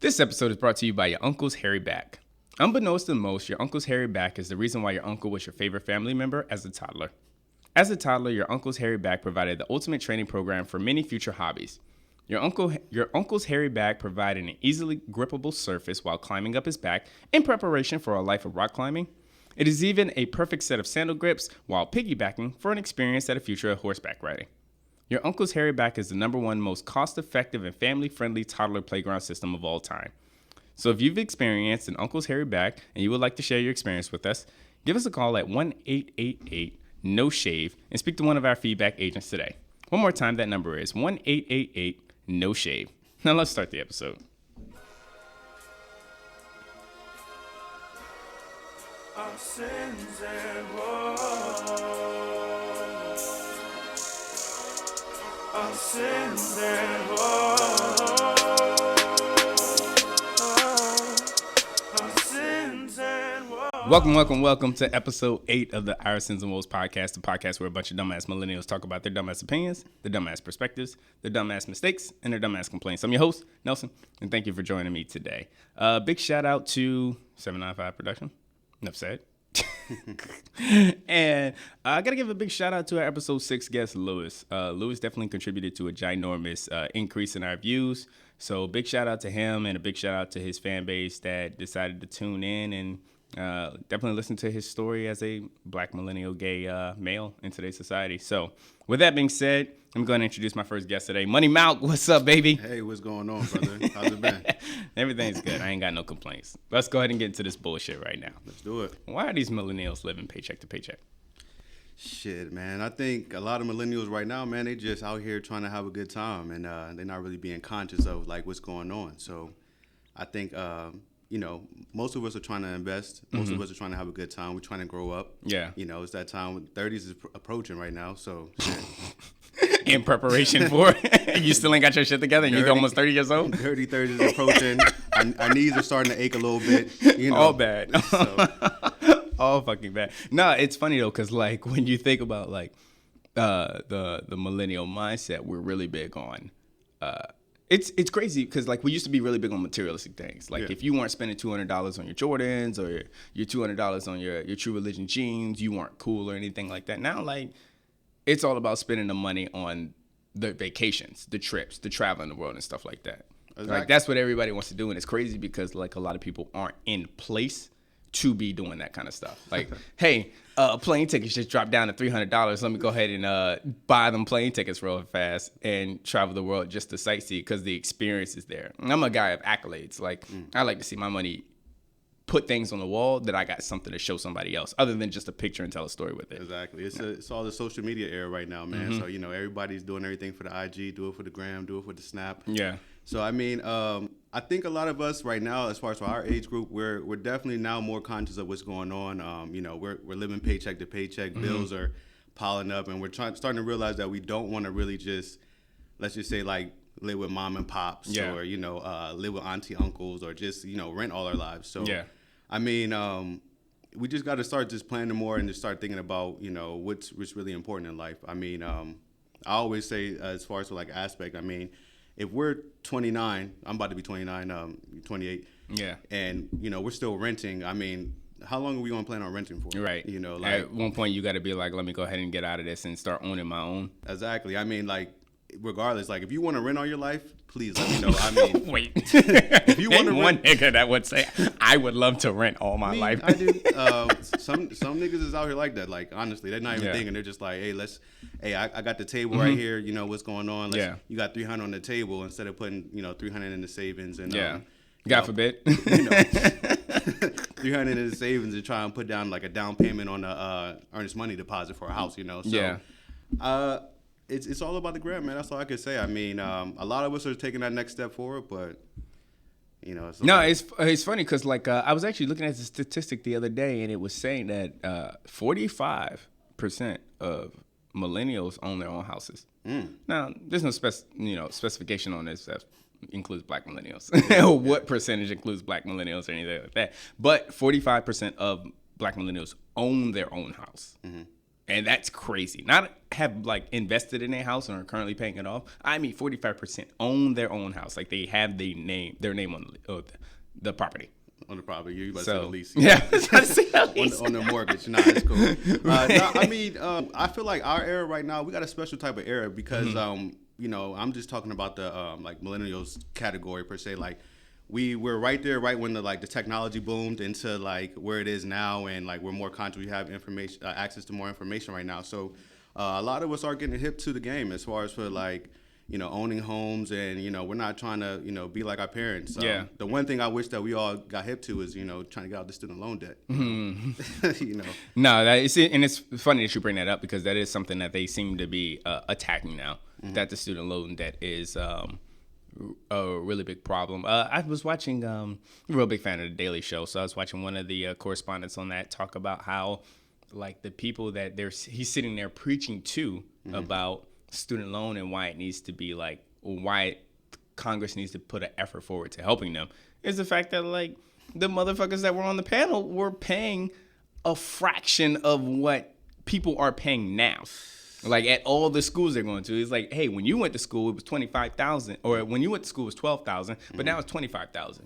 This episode is brought to you by your uncle's hairy back. Unbeknownst to most, your uncle's hairy back is the reason why your uncle was your favorite family member as a toddler. As a toddler, your uncle's hairy back provided the ultimate training program for many future hobbies. Your uncle's hairy back provided an easily grippable surface while climbing up his back in preparation for a life of rock climbing. It is even a perfect set of sandal grips while piggybacking for an experience at a future of horseback riding. Your uncle's hairy back is the #1 most cost-effective and family-friendly toddler playground system of all time. So if you've experienced an uncle's hairy back and you would like to share your experience with us, give us a call at 1-888-NO-SHAVE and speak to one of our feedback agents today. One more time, that number is 1-888-NO-SHAVE. Now let's start the episode. Our sins and woes. Our sins and woes. Our sins and woes. Welcome to episode 8 of the Our Sins and Woes podcast, the podcast where a bunch of dumbass millennials talk about their dumbass opinions, their dumbass perspectives, their dumbass mistakes, and their dumbass complaints. I'm your host, Nelson, and thank you for joining me today. Big shout out to 795 Production. Enough said. And I got to give a big shout out to our episode 6 guest, Lewis. Lewis definitely contributed to a ginormous increase in our views. So big shout out to him and a big shout out to his fan base that decided to tune in and definitely listen to his story as a black millennial gay male in today's society. So with that being said, I'm going to introduce my first guest today. Money Malc, what's up, baby? Hey, what's going on, brother? How's it been? Everything's good. I ain't got no complaints. Let's go ahead and get into this bullshit right now. Let's do it. Why are these millennials living paycheck to paycheck? Shit, man. I think a lot of millennials right now, man, they just out here trying to have a good time, and they're not really being conscious of like what's going on. So I think most of us are trying to invest. Most of us are trying to have a good time. We're trying to grow up. Yeah. It's that time. 30s is approaching right now. So shit. In preparation for it. You still ain't got your shit together and you're almost 30 years old? Dirty 30s is approaching. Our knees are starting to ache a little bit. All bad. So. All fucking bad. No, it's funny though, because like when you think about like the millennial mindset, we're really big on it's crazy because like we used to be really big on materialistic things. Like if you weren't spending $200 on your Jordans or your $200 on your True Religion jeans, you weren't cool or anything like that. Now like it's all about spending the money on the vacations, the trips, the traveling the world and stuff like that. Exactly. Like that's what everybody wants to do, and it's crazy because like a lot of people aren't in place to be doing that kind of stuff. Like, hey, plane tickets just dropped down to $300. Let me go ahead and buy them plane tickets real fast and travel the world just to sightsee because the experience is there. And I'm a guy of accolades. Like, I like to see my money put things on the wall that I got something to show somebody else other than just a picture and tell a story with it. Exactly. It's all the social media era right now, man. So, everybody's doing everything for the IG, do it for the gram, do it for the snap. Yeah. So, I mean, I think a lot of us right now, as far as for our age group, we're definitely now more conscious of what's going on. We're living paycheck to paycheck. Bills are piling up, and we're starting to realize that we don't want to really just, let's just say, like, live with mom and pops or, live with auntie, uncles, or just, rent all our lives. So, I mean, we just got to start just planning more and just start thinking about, what's really important in life. I mean, I always say as far as like aspect, I mean, if we're 29, I'm about to be 29, 28. Yeah. And, we're still renting. I mean, how long are we going to plan on renting for? Right. At one point you got to be like, let me go ahead and get out of this and start owning my own. Exactly. I mean, like, regardless, like if you want to rent all your life, please let me know. I mean, wait. If you want to one nigga that would say, I would love to rent all my life. I do. Some niggas is out here like that. Like honestly, they're not even thinking. They're just like, hey, I got the table right here. You know what's going on. You got 300 on the table instead of putting 300 in the savings and God forbid. 300 in the savings and try and put down like a down payment on a earnest money deposit for a house. So it's all about the gram, man. That's all I could say. I mean, a lot of us are taking that next step forward, but it's funny because like I was actually looking at the statistic the other day, and it was saying that 45% of millennials own their own houses. Now, there's no specification on this that includes black millennials. What percentage includes black millennials or anything like that? But 45% of black millennials own their own house. And that's crazy. Not have like invested in a house and are currently paying it off. I mean, 45% own their own house. Like they have their name on the property. On the property, you about to say the lease. Yeah, on the mortgage. Nah, it's cool. No, I mean, I feel like our era right now, we got a special type of era because, you know, I'm just talking about the like millennials category per se. Like, we're right there, right when the technology boomed into like where it is now, and like we're more conscious. We have information, access to more information right now. So a lot of us are getting hip to the game as far as for like, you know, owning homes, and, you know, we're not trying to, you know, be like our parents. Yeah. The one thing I wish that we all got hip to is, you know, trying to get out the student loan debt. You know. No, and it's funny that you bring that up because that is something that they seem to be attacking now. That the student loan debt is a really big problem. I was watching, I'm a real big fan of the Daily Show, so I was watching one of the correspondents on that talk about how, like, the people that he's sitting there preaching to about student loan and why it needs to be like, why Congress needs to put an effort forward to helping them is the fact that like the motherfuckers that were on the panel were paying a fraction of what people are paying now. Like at all the schools they're going to, it's like, hey, when you went to school, it was $25,000, or when you went to school, it was $12,000, but now it's $25,000.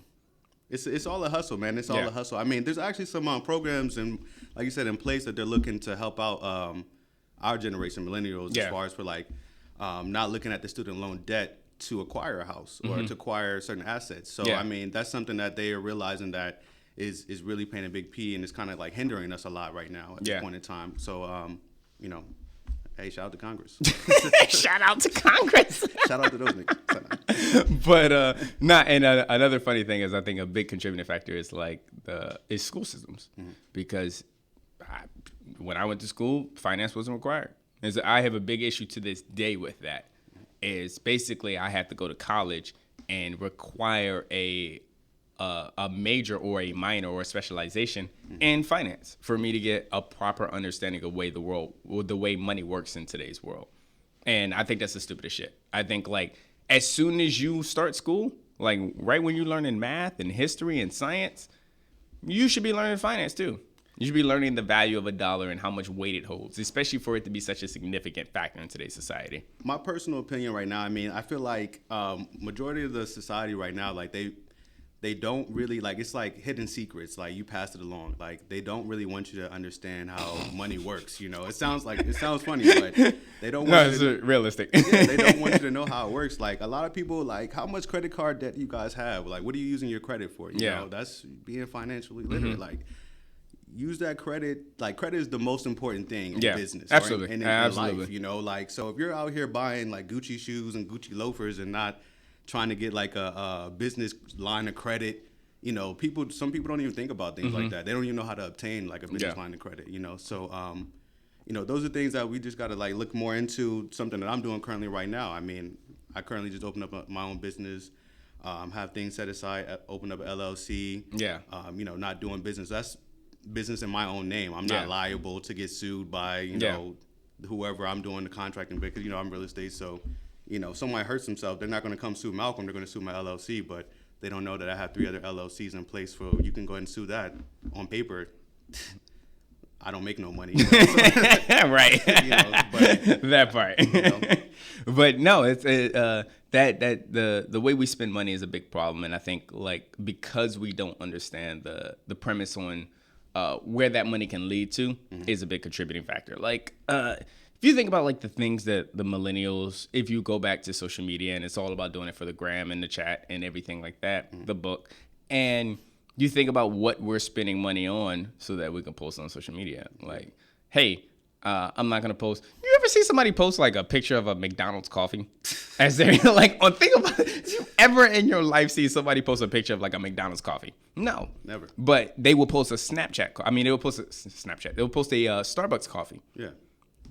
It's all a hustle, man. It's all a hustle. I mean, there's actually some programs and, like you said, in place that they're looking to help out our generation, millennials, as far as for like not looking at the student loan debt to acquire a house or to acquire certain assets. So I mean, that's something that they are realizing that is really playing a big P, and it's kind of like hindering us a lot right now at this point in time. So you know, hey, shout out to Congress. Shout out to Congress. Shout out to those niggas. But another funny thing is, I think a big contributing factor is like is school systems, because when I went to school, finance wasn't required. I have a big issue to this day with that. Is basically I have to go to college and require a major or a minor or a specialization in finance for me to get a proper understanding of the way money works in today's world. And I think that's the stupidest shit. I think like as soon as you start school, like right when you're learning math and history and science, you should be learning finance too. You should be learning the value of a dollar and how much weight it holds, especially for it to be such a significant factor in today's society. My personal opinion right now, I mean, I feel like majority of the society right now, like they don't really, like, it's like hidden secrets. Like you pass it along. Like they don't really want you to understand how money works. You know, it sounds funny, but they don't want it's realistic. Yeah, they don't want you to know how it works. Like a lot of people, like, how much credit card debt you guys have? Like, what are you using your credit for? You know, that's being financially literate. Like, use that credit. Like, credit is the most important thing in business. Absolutely. Or in life, you know, like, so if you're out here buying like Gucci shoes and Gucci loafers and not trying to get like a business line of credit, you know, some people don't even think about things like that. They don't even know how to obtain like a business line of credit, you know? So, you know, those are things that we just got to like look more into, something that I'm doing currently right now. I mean, I currently just opened up my own business, have things set aside, open up an LLC, you know, not doing business. That's business in my own name. I'm not liable to get sued by, you know, whoever I'm doing the contracting with, because, you know, I'm real estate. So, you know, if someone hurts themselves, they're not going to come sue Malcolm. They're going to sue my LLC, but they don't know that I have 3 other LLCs in place for, you can go ahead and sue that. On paper, I don't make no money. You know? Right. You know, but, that part. You know. But no, it's the way we spend money is a big problem, and I think like because we don't understand the premise on where that money can lead to is a big contributing factor. Like if you think about like the things that the millennials, if you go back to social media and it's all about doing it for the gram and the chat and everything like that, the book, and you think about what we're spending money on so that we can post on social media. Like, hey, I'm not gonna post. You ever see somebody post like a picture of a McDonald's coffee? As they're like, think about it. Did you ever in your life see somebody post a picture of like a McDonald's coffee? No, never. But they will post a Snapchat. They will post a Snapchat. They will post a Starbucks coffee. Yeah.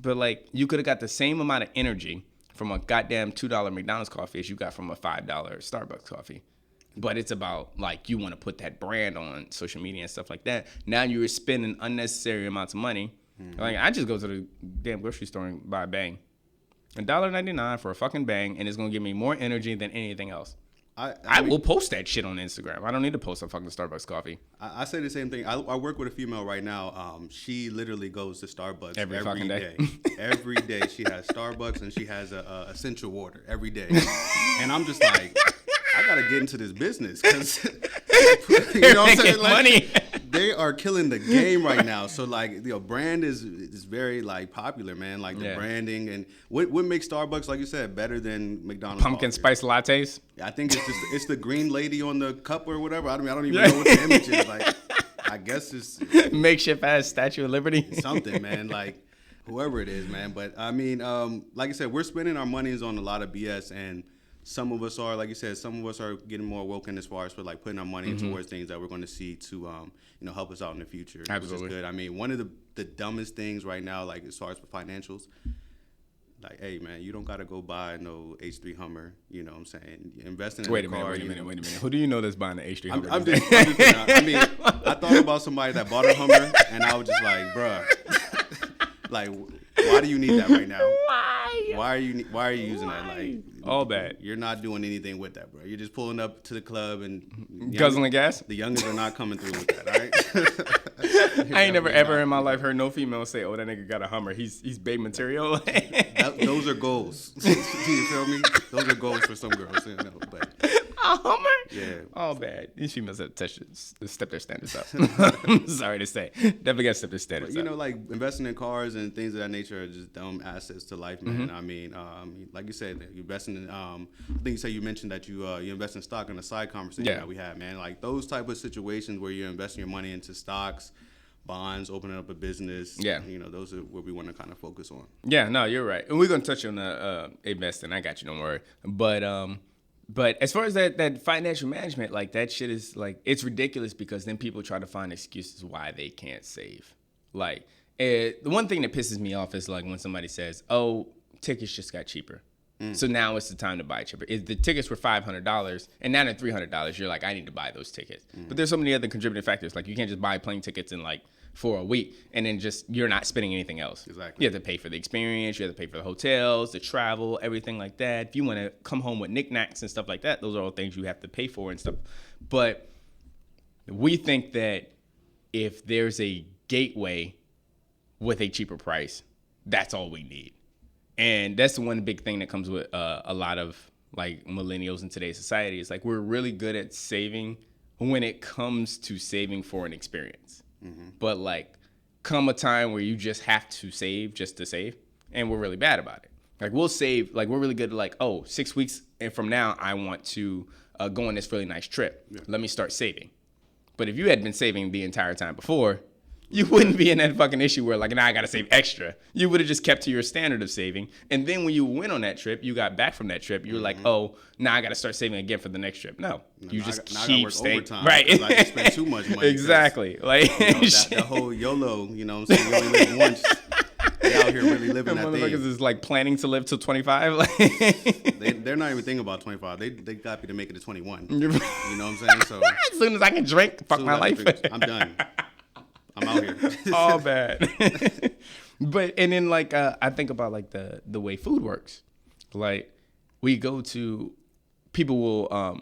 But like, you could have got the same amount of energy from a goddamn $2 McDonald's coffee as you got from a $5 Starbucks coffee. But it's about like, you want to put that brand on social media and stuff like that. Now you're spending unnecessary amounts of money. Like, I just go to the damn grocery store and buy a bang. $1.99 for a fucking bang, and it's gonna give me more energy than anything else. I will post that shit on Instagram. I don't need to post a fucking Starbucks coffee. I say the same thing. I work with a female right now. She literally goes to Starbucks Every fucking day. Every day she has Starbucks and she has a essential water every day. And I'm just like, I gotta get into this business because you know what I'm saying? Like, money. They are killing the game right now. So like, brand is very like popular, man. Like the branding and what makes Starbucks, like you said, better than McDonald's. Pumpkin spice lattes. I think it's the green lady on the cup or whatever. I don't even know what the image is. Like, I guess it's makeshift ass Statue of Liberty. Something, man. Like whoever it is, man. But I mean, like I said, we're spending our monies on a lot of BS, and some of us are, like you said, some of us are getting more woken as far as for like putting our money towards things that we're going to see to help us out in the future. Absolutely. Which is good. I mean, one of the dumbest things right now, like as far as for financials, like, hey man, you don't gotta go buy no H3 Hummer. You know what I'm saying? Investing in wait a a car. Wait a minute. Who do you know that's buying the H3 Hummer? I'm just I mean, I thought about somebody that bought a Hummer, and I was just like, bruh, like, why do you need that right now? Why are you using that? Like, all bad. You're not doing anything with that, bro. You're just pulling up to the club and guzzling gas. The youngins are not coming through with that. All right. I ain't never ever in my life heard no female say, "Oh, that nigga got a Hummer. He's babe material." Those are goals. You feel me? Those are goals for some girls. You know, but a Hummer? Yeah. All bad. These females have step their standards up. I'm sorry to say. Definitely got to step their standards up. You know, like investing in cars and things of that nature are just dumb assets to life, man. I mean, like you said, you investing in, I think you mentioned that you invest in stock in a side conversation that we had, man. Like those type of situations where you're investing your money into stocks, bonds, opening up a business. Yeah. You know, those are where we want to kind of focus on. Yeah, no, you're right. And we're going to touch on investing. I got you, don't worry. But as far as that financial management, like that shit is like, it's ridiculous because then people try to find excuses why they can't save. Like, the one thing that pisses me off is like when somebody says, oh, tickets just got cheaper. So now it's the time to buy cheaper. If the tickets were $500 and now they're $300, you're like, I need to buy those tickets. But there's so many other contributing factors. Like you can't just buy plane tickets in like for a week and then just you're not spending anything else. Exactly. You have to pay for the experience. You have to pay for the hotels, the travel, everything like that. If you want to come home with knickknacks and stuff like that, those are all things you have to pay for and stuff. But we think that if there's a gateway with a cheaper price, that's all we need. And that's the one big thing that comes with a lot of like millennials in today's society. It's like we're really good at saving when it comes to saving for an experience. But like come a time where you just have to save just to save, and we're really bad about it. Like we'll save, like we're really good at like, 6 weeks and from now I want to go on this really nice trip. Let me start saving. But if you had been saving the entire time before, you wouldn't be in that fucking issue where like, now I got to save extra. You would have just kept to your standard of saving. And then when you went on that trip, you got back from that trip, you were like, oh, now I got to start saving again for the next trip. No, you just keep staying. Right. I just spend too much money. Exactly. Like the whole YOLO, you know what I'm saying? You only live once. They out here really living that thing. Motherfuckers is like planning to live till 25. Like they're not even thinking about 25. They got me to make it to 21. You know what I'm saying? So as soon as I can drink, fuck my life. I'm done. I'm out here. All bad. But and then like I think about like the way food works. Like we go to people will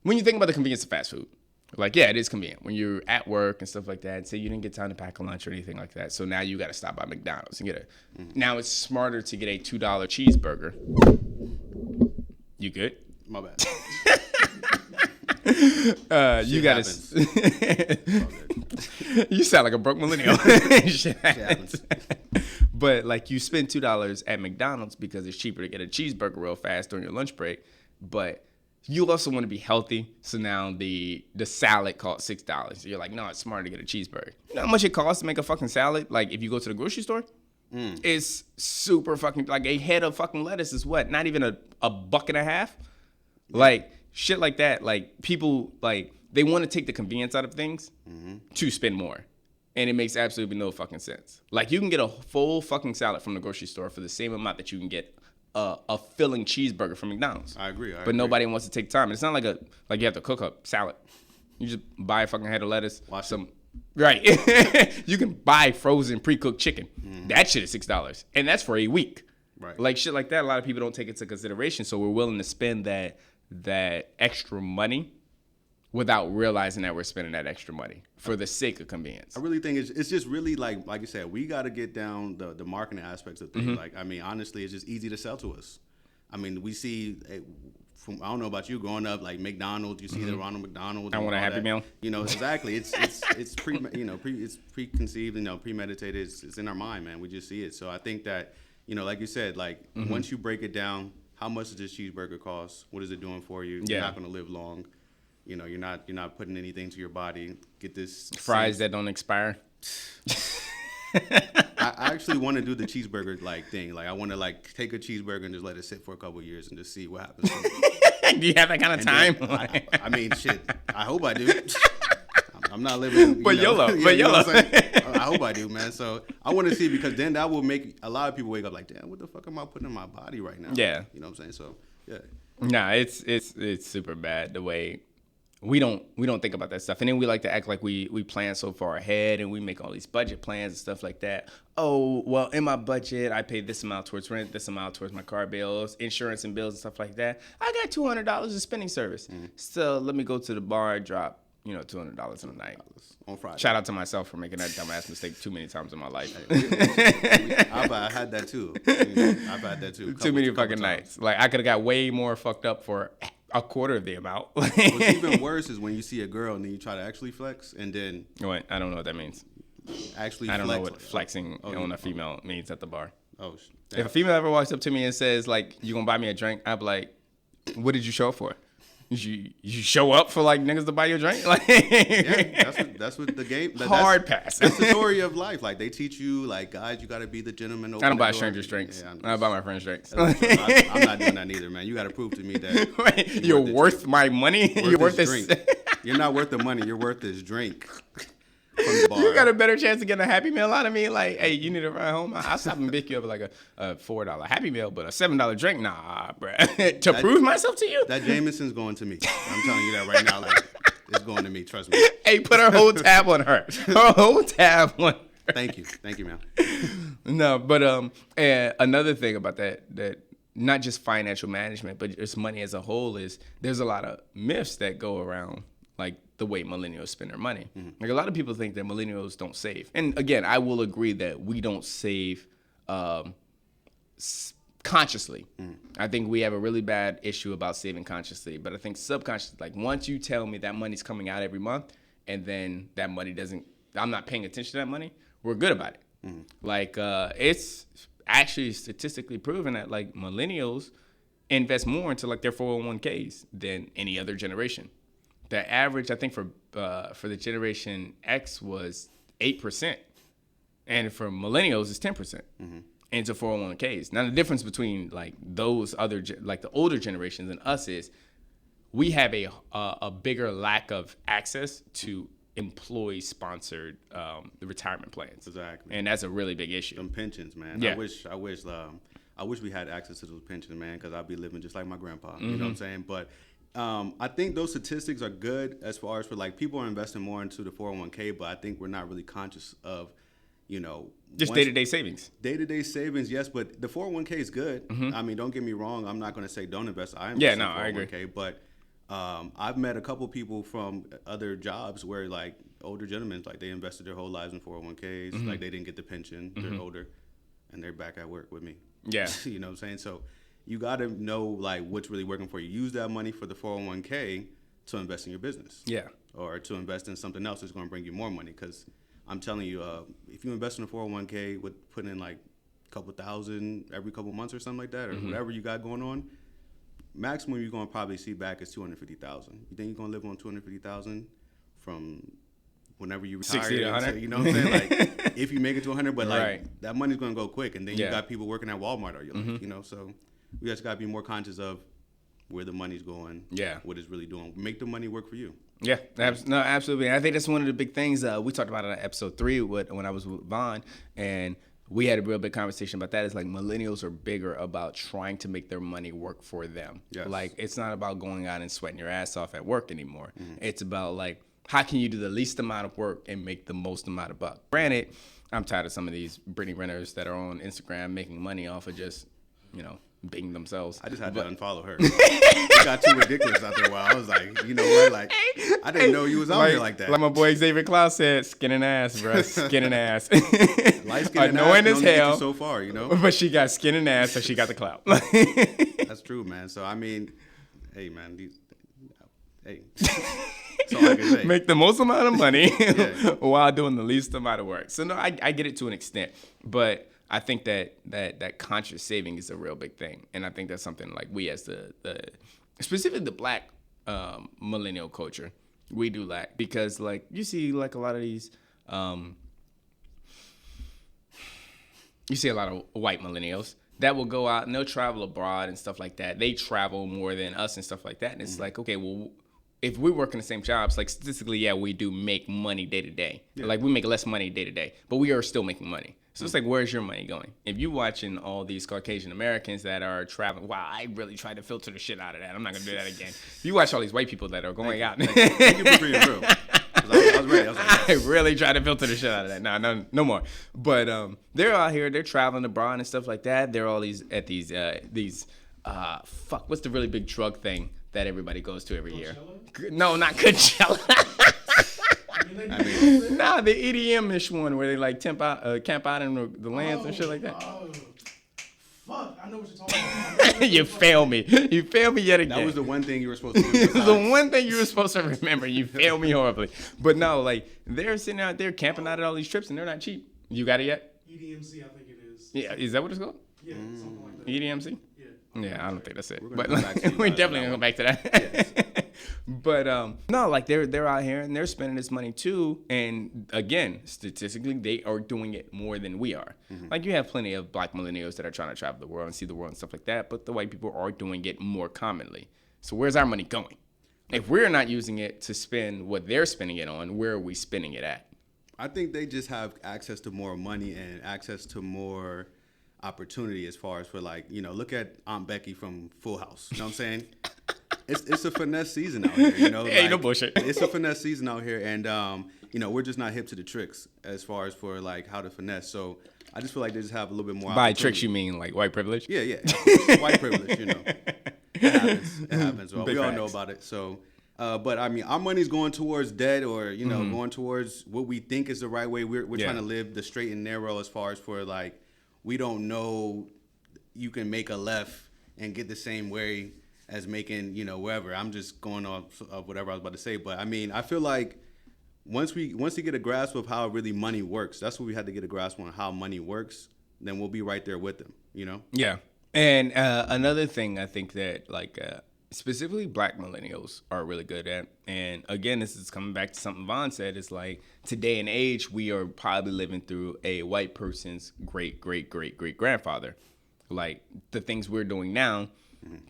when you think about the convenience of fast food, like yeah, it is convenient when you're at work and stuff like that. And say you didn't get time to pack a lunch or anything like that, so now you got to stop by McDonald's and get Now it's smarter to get a $2 cheeseburger. You good? My bad. You gotta. You sound like a broke millennial. Shit happens. But like you spend $2 at McDonald's because it's cheaper to get a cheeseburger real fast during your lunch break. But you also want to be healthy, so now the salad costs $6. So you're like, no, it's smarter to get a cheeseburger. You know how much it costs to make a fucking salad? Like if you go to the grocery store, it's super fucking like a head of fucking lettuce is what? Not even a buck and a half. Like shit like that. Like people like they want to take the convenience out of things to spend more. And it makes absolutely no fucking sense. Like you can get a full fucking salad from the grocery store for the same amount that you can get a filling cheeseburger from McDonald's. I agree. But nobody wants to take time. It's not like you have to cook up salad. You just buy a fucking head of lettuce. Wash some. Right. You can buy frozen pre-cooked chicken. That shit is $6. And that's for a week. Right. Like shit like that, a lot of people don't take into consideration. So we're willing to spend that that extra money without realizing that we're spending that extra money for the sake of convenience. I really think it's just really like you said, we got to get down the marketing aspects of things. Like, I mean, honestly, it's just easy to sell to us. I mean, we see from, I don't know about you, growing up, like McDonald's, you see the Ronald McDonald. I want a Happy Meal. You know, exactly. It's it's preconceived, premeditated. It's in our mind, man. We just see it. So I think that, like you said, like once you break it down, how much does this cheeseburger cost? What is it doing for you? You're not going to live long. You're not putting anything to your body. Get this fries that don't expire. I actually want to do the cheeseburger thing. Like, I want to take a cheeseburger and just let it sit for a couple of years and just see what happens. Do you have that kind of time? I mean, shit. I hope I do. I'm not living. But YOLO. I hope I do, man. So I want to see, because then that will make a lot of people wake up like, damn, what the fuck am I putting in my body right now? Yeah. You know what I'm saying? So yeah. Nah, it's super bad the way. We don't think about that stuff, and then we like to act like we plan so far ahead, and we make all these budget plans and stuff like that. Oh, well, in my budget, I pay this amount towards rent, this amount towards my car bills, insurance and bills and stuff like that. I got $200 in spending service, so let me go to the bar and drop $200 in a night On Friday. Shout out to myself for making that dumbass mistake too many times in my life. I had that too. I've had that too. Too many fucking nights. Like, I could have got way more fucked up for a quarter of the amount. What's even worse is when you see a girl and then you try to actually flex, and then Wait, I don't know what that means. Actually, I don't know what flexing on a female means at the bar. Oh, if a female ever walks up to me and says, like, you gonna buy me a drink, I'd be like, what did you show up for? You show up for niggas to buy you a drink? Like, yeah, that's what the game. Hard pass. That's the story of life. Like, they teach you, guys, you got to be the gentleman. I don't buy strangers drinks. Yeah, I buy my friends drinks. I'm not doing that either, man. You got to prove to me that Wait, you're worth my money. You're worth this drink. You're not worth the money. You're worth this drink. From the bar. You got a better chance of getting a Happy Meal out of me. Like, hey, you need a ride home? I'll stop and pick you up a $4 Happy Meal, but a $7 drink? Nah, bruh. To prove myself to you? That Jameson's going to me. I'm telling you that right now. It's going to me. Trust me. Hey, put her whole tab on her. Her whole tab on her. Thank you, man. No, but another thing about that not just financial management, but just money as a whole, is there's a lot of myths that go around, like the way millennials spend their money. Like, a lot of people think that millennials don't save. And again, I will agree that we don't save consciously. I think we have a really bad issue about saving consciously, but I think subconsciously, like, once you tell me that money's coming out every month and then that money I'm not paying attention to that money, we're good about it. Like, it's actually statistically proven that, like, millennials invest more into, like, their 401ks than any other generation. The average, I think, for the Generation X was 8%, and for millennials, it's 10% into 401ks. Now, the difference between, like, those other, like, the older generations and us is we have a bigger lack of access to employee-sponsored retirement plans. Exactly, and that's a really big issue. Them pensions, man. Yeah. I wish we had access to those pensions, man, because I'd be living just like my grandpa. You know what I'm saying? But I think those statistics are good as far as for, like, people are investing more into the 401k, but I think we're not really conscious of, just day-to-day savings. Day-to-day savings, yes, but the 401k is good. I mean, don't get me wrong. I'm not going to say don't invest. I invest in 401k, I agree. But I've met a couple people from other jobs where, like, older gentlemen, like, they invested their whole lives in 401ks. Like, they didn't get the pension. They're older, and they're back at work with me. Yeah. You know what I'm saying? So you got to know, like, what's really working for you. Use that money for the 401k to invest in your business. Yeah. Or to invest in something else that's going to bring you more money. Because I'm telling you, if you invest in a 401k with putting in, like, a couple thousand every couple months or something like that, or whatever you got going on, maximum you're going to probably see back is $250,000. You think you're going to live on $250,000 from whenever you retire? 60 to 100? You know what I'm saying? Like, if you make it to 100, but, like, right. that money's going to go quick. And then you Yeah. got people working at Walmart all your life, so we just got to be more conscious of where the money's going, Yeah. what it's really doing. Make the money work for you. Yeah, no, absolutely. And I think that's one of the big things we talked about in episode 3 when I was with Vaughn, and we had a real big conversation about that. It's like millennials are bigger about trying to make their money work for them. Yes. Like, it's not about going out and sweating your ass off at work anymore. It's about, like, how can you do the least amount of work and make the most amount of buck? Granted, I'm tired of some of these Brittany Renters that are on Instagram making money off of just, being themselves. I just had to unfollow her. It got too ridiculous after a while. I was like, you know what? Like, I didn't know you was out here like that. Like my boy Xavier Klaus said, skin and ass, bro. Skin and ass. Light skin and Annoying ass as can only get hell. you so far, you know? But she got skin and ass, so she got the clout. That's true, man. So, I mean, hey, man. Hey. That's all I can say. Make the most amount of money Yeah. while doing the least amount of work. So, no, I get it to an extent. But I think that conscious saving is a real big thing. And I think that's something like we as the specifically the black millennial culture, we do lack. Because, like, you see, like, a lot of these... you see a lot of white millennials that will go out and they'll travel abroad and stuff like that. They travel more than us and stuff like that. And it's like, okay, well, if we work in the same jobs, like statistically, yeah, we do make money day to day. Like we make less money day to day, but we are still making money. So it's like, where's your money going? If you watching all these Caucasian Americans that are traveling, wow, I really tried to filter the shit out of that. I'm not gonna do that again. If you watch all these white people that are going out. Thank you for being real. I was ready. I was like, I really try to filter the shit out of that. No more. But they're out here. They're traveling abroad and stuff like that. They're all these what's the really big drug thing that everybody goes to every year? No, not Coachella. Nah, the EDM-ish one where they like camp out in the lands and shit like that. Fuck, I know what you're talking about. You failed me. You failed me yet again. that was the one thing you were supposed to do. It was the one thing you were supposed to remember. You failed me horribly. But no, like, they're sitting out there camping out at all these trips, and they're not cheap. You got it yet? EDMC, I think it is. Yeah, is that what it's called? Yeah, something like that. EDMC? Yeah. Yeah, I don't think that's it. We're But gonna go back to we that definitely gonna go back to that. But no, like they're out here and they're spending this money too. And again, statistically, they are doing it more than we are. Like you have plenty of black millennials that are trying to travel the world and see the world and stuff like that. But the white people are doing it more commonly. So where's our money going? If we're not using it to spend what they're spending it on, where are we spending it at? I think they just have access to more money and access to more opportunity as far as for like, you know, look at Aunt Becky from Full House. You know what I'm saying? It's a finesse season out here, you know? Hey, like, no bullshit. It's a finesse season out here. And, you know, we're just not hip to the tricks as far as for like how to finesse. So I just feel like they just have a little bit more By opportunity. tricks, you mean like white privilege? Yeah. White privilege, you know. It happens. Well, Big we all facts. know about it. So, but I mean, our money's going towards debt or, you know, going towards what we think is the right way. We're trying to live the straight and narrow as far as for like, we don't know you can make a left and get the same way as making, you know, wherever. I'm just going off of whatever I was about to say. But I mean, I feel like once we get a grasp of how really money works, that's what we had to get a grasp on how money works, then we'll be right there with them, you know? Yeah. And another thing I think that like specifically black millennials are really good at, and again, this is coming back to something Vaughn said, is like today and age, we are probably living through a white person's great grandfather. Like the things we're doing now,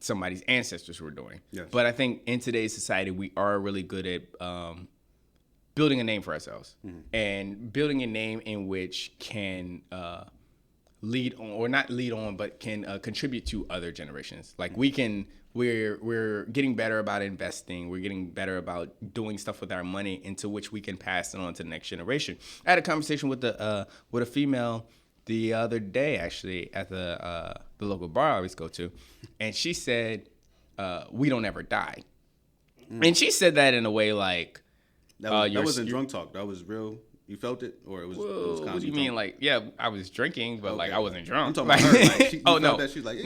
somebody's ancestors were doing. Yes. But I think in today's society, we are really good at building a name for ourselves and building a name in which can lead on, or not lead on, but can contribute to other generations. Like we're getting better about investing. We're getting better about doing stuff with our money into which we can pass it on to the next generation. I had a conversation with a female the other day, actually, at the local bar I always go to, and she said, "We don't ever die," and she said that in a way like, That wasn't drunk talk. That was real. You felt it, or it was. Well, it was what do you mean? Like, yeah, I was drinking, but like I wasn't drunk. I'm talking about her. Like, you oh no, felt that she's like,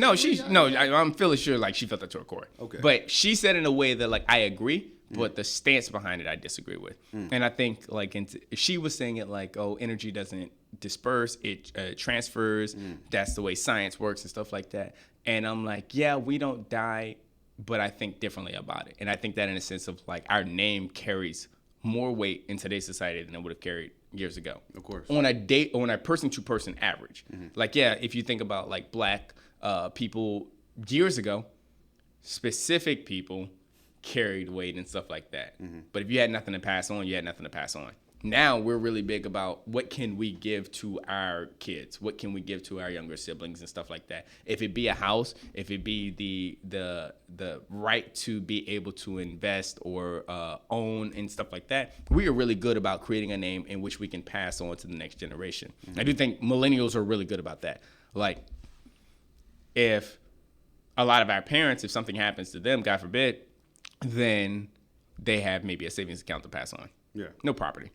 no, I'm fairly sure like she felt that to her core. Okay. But she said in a way that like I agree, but the stance behind it I disagree with. And I think like she was saying it like, oh, energy doesn't disperse, it transfers. That's the way science works and stuff like that. And I'm like, yeah, we don't die, but I think differently about it. And I think that in a sense of like our name carries more weight in today's society than it would have carried years ago. Of course. On a person to person average. Like, yeah, if you think about like black people years ago, specific people carried weight and stuff like that. But if you had nothing to pass on, you had nothing to pass on. Now we're really big about what can we give to our kids? What can we give to our younger siblings and stuff like that? If it be a house, if it be the right to be able to invest or own and stuff like that, we are really good about creating a name in which we can pass on to the next generation. I do think millennials are really good about that. Like, if a lot of our parents, if something happens to them, God forbid, then they have maybe a savings account to pass on. Yeah. No property.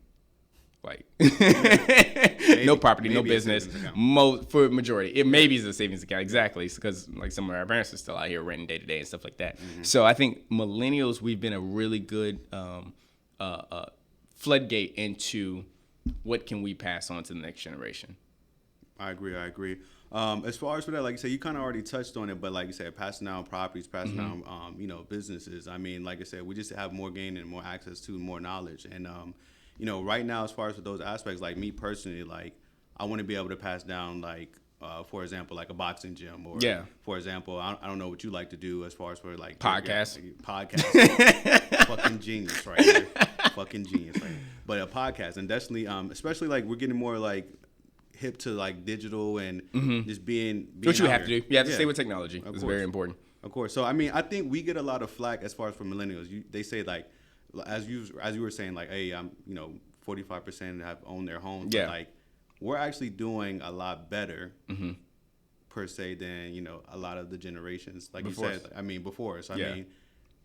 Like, Maybe, no property, no maybe a business. savings account. For majority, it maybe is a savings account, exactly, because like some of our parents are still out here renting day to day and stuff like that. So I think millennials, we've been a really good floodgate into what can we pass on to the next generation. I agree. As far as for that, like you said, you kind of already touched on it, but like you said, passing down properties, passing down, businesses. I mean, like I said, we just have more gain and more access to more knowledge. And, right now, as far as with those aspects, like me personally, like I want to be able to pass down, like, for example, like a boxing gym, or for example, I don't know what you like to do as far as for like Podcast. Fucking genius, right there. Fucking genius, right? But a podcast, and definitely, especially like we're getting more like hip to like digital and just being What you out have here. to do. You have to stay with technology. It's course. very important. Of course. So I mean, I think we get a lot of flack as far as for millennials. They say like, as you were saying, like, hey, I'm 45% have owned their homes. Yeah. But like, we're actually doing a lot better per se than a lot of the generations. Like Before you said, us. I mean, before us. I Yeah. mean,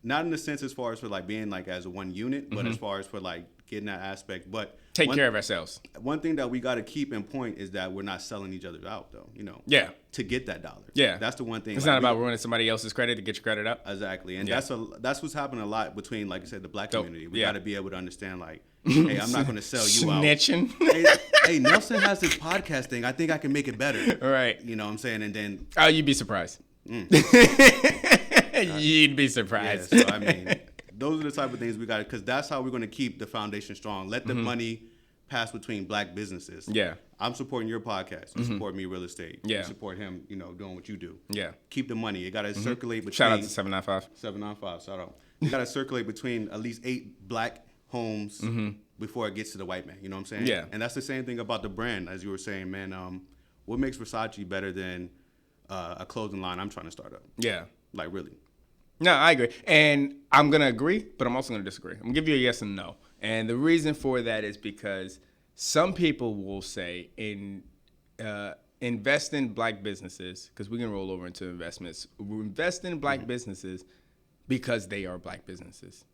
not in the sense as far as for like being like as one unit, but as far as for like getting that aspect. But Take care of ourselves. one thing that we got to keep in point is that we're not selling each other out, though. Yeah. To get that dollar. Yeah. That's the one thing. It's like, not about ruining somebody else's credit to get your credit up. Exactly, and Yeah. that's what's happening a lot between, like I said, the black Dope. community. We Yeah. got to be able to understand, like, hey, I'm not going to sell you out. Snitching. Hey, Nelson has this podcast thing. I think I can make it better. Right. You know what I'm saying? And then, Oh, you'd be surprised. You'd be yeah, surprised. so I mean, those are the type of things we got, because that's how we're going to keep the foundation strong. Let the money pass between black businesses. Yeah. I'm supporting your podcast. You support me, real estate. Yeah. You support him, doing what you do. Yeah. Keep the money. It got to circulate between. Shout out to 795. 795, shout out. You got to circulate between at least 8 black homes before it gets to the white man. You know what I'm saying? Yeah. And that's the same thing about the brand, as you were saying, man. What makes Versace better than a clothing line I'm trying to start up? Yeah. Like, really? No, I agree. And I'm going to agree, but I'm also going to disagree. I'm going to give you a yes and no. And the reason for that is because some people will say invest in black businesses, because we can roll over into investments. Invest in black businesses because they are black businesses.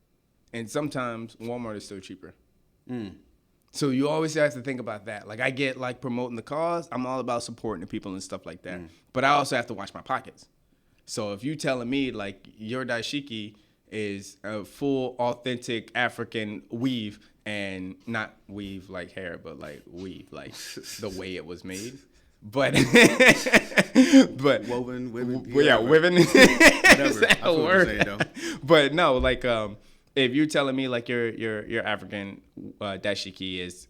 And sometimes Walmart is still cheaper. So you always have to think about that. Like, I get like promoting the cause. I'm all about supporting the people and stuff like that. But I also have to watch my pockets. So if you telling me like your dashiki is a full authentic African weave, and not weave like hair, but like weave like the way it was made. But Woven, women. yeah, woven. Whatever. Is that I a feel what you're word? saying, though. But no, like if you're telling me like your African dashiki is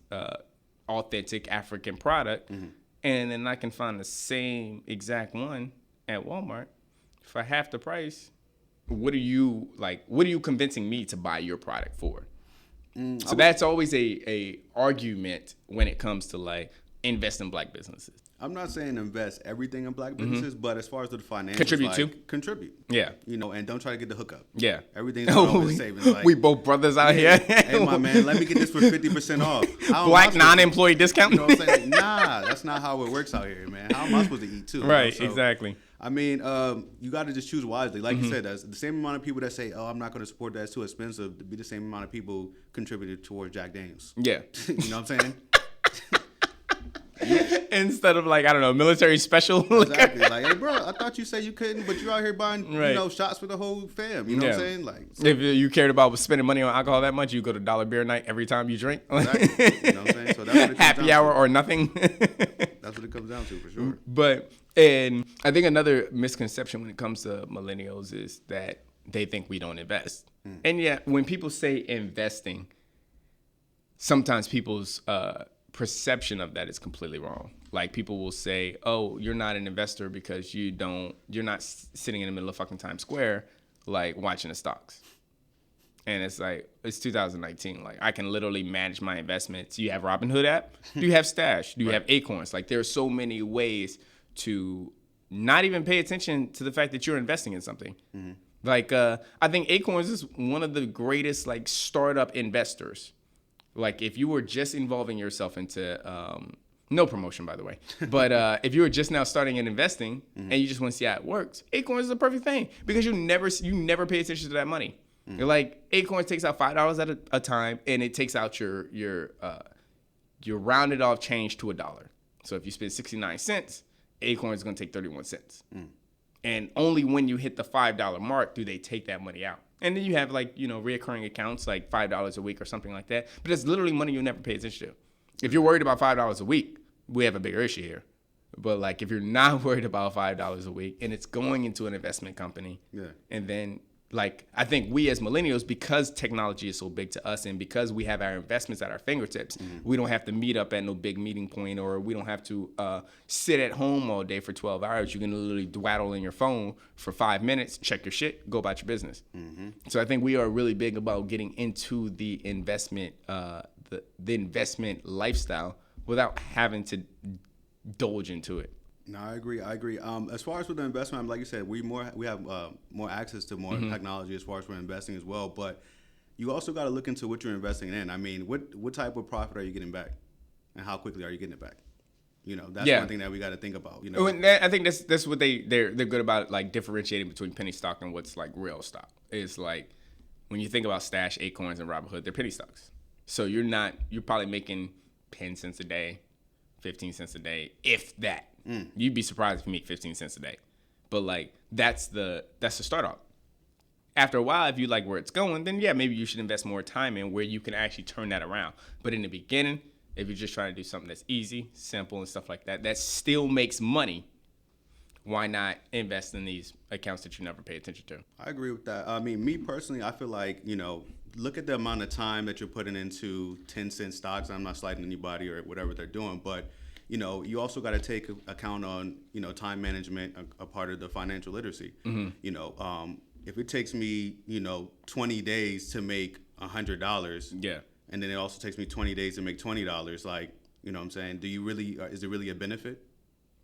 authentic African product, and then I can find the same exact one at Walmart for half the price, what are you convincing me to buy your product for? So that's always a argument when it comes to like invest in black businesses. I'm not saying invest everything in black businesses, but as far as the financials, Contribute like, too. Contribute. Yeah. And don't try to get the hookup. Yeah. Everything's not always savings. Like, we both brothers out here. hey, my man, let me get this for 50% off. How am I Black supposed to- non-employee discount. You know what I'm saying? Like, nah, that's not how it works out here, man. How am I supposed to eat too? Right, So, exactly. I mean, you got to just choose wisely. Like you said, that's the same amount of people that say, "Oh, I'm not going to support that; it's too expensive." To be the same amount of people contributed towards Jack Daniels. Yeah. You know what I'm saying? Instead of like, I don't know, military special. Exactly. Like, hey, bro, I thought you said you couldn't, but you out here buying, Right. shots for the whole fam. You know what I'm Yeah. saying? Like, If you cared about spending money on alcohol that much, you go to dollar beer night every time you drink. exactly. You know what I'm saying? So that's what it comes Happy down hour to. or nothing. That's what it comes down to for sure. And I think another misconception when it comes to millennials is that they think we don't invest. And yet, when people say investing, sometimes people's perception of that is completely wrong. Like, people will say, "Oh, you're not an investor because you're not sitting in the middle of fucking Times Square, like watching the stocks." And it's like, it's 2019. Like, I can literally manage my investments. Do you have Robinhood app? Do you have Stash? Do you have Acorns? Like, there are so many ways to not even pay attention to the fact that you're investing in something. Like, I think Acorns is one of the greatest, like, startup investors. Like, if you were just involving yourself into No promotion, by the way. But if you were just now starting in investing and you just want to see how it works, Acorns is a perfect thing because you never pay attention to that money. You're like, Acorns takes out $5 at a time, and it takes out your rounded off change to $1. So if you spend 69 cents, Acorns is going to take 31 cents. And only when you hit the $5 mark do they take that money out. And then you have reoccurring accounts like $5 a week or something like that. But it's literally money you'll never pay attention to. If you're worried about $5 a week, we have a bigger issue here. But like if you're not worried about $5 a week and it's going into an investment company, and then like I think we as millennials, because technology is so big to us and because we have our investments at our fingertips, we don't have to meet up at no big meeting point, or we don't have to sit at home all day for 12 hours. You can literally dwaddle in your phone for 5 minutes, check your shit, go about your business. So I think we are really big about getting into the investment, the investment lifestyle without having to indulge into it. No, I agree. As far as with the investment, like you said, we have more access to more technology as far as for investing as well. But you also got to look into what you're investing in. I mean, what type of profit are you getting back, and how quickly are you getting it back? That's one thing that we got to think about. I think that's what they're good about, like differentiating between penny stock and what's like real stock. It's like when you think about Stash, Acorns, and Robinhood, they're penny stocks. So you're probably making 10 cents a day, 15 cents a day, if that. You'd be surprised if you make 15 cents a day. But like that's the start off. After a while, if you like where it's going, then yeah, maybe you should invest more time in where you can actually turn that around. But in the beginning, if you're just trying to do something that's easy, simple, and stuff like that still makes money, why not invest in these accounts that you never pay attention to? I agree with that. I mean, me personally, I feel like, look at the amount of time that you're putting into 10-cent stocks. I'm not slighting anybody or whatever they're doing, but you also got to take account on, time management, a part of the financial literacy. If it takes me, 20 days to make $100, and then it also takes me 20 days to make $20, like, what I'm saying? Is it really a benefit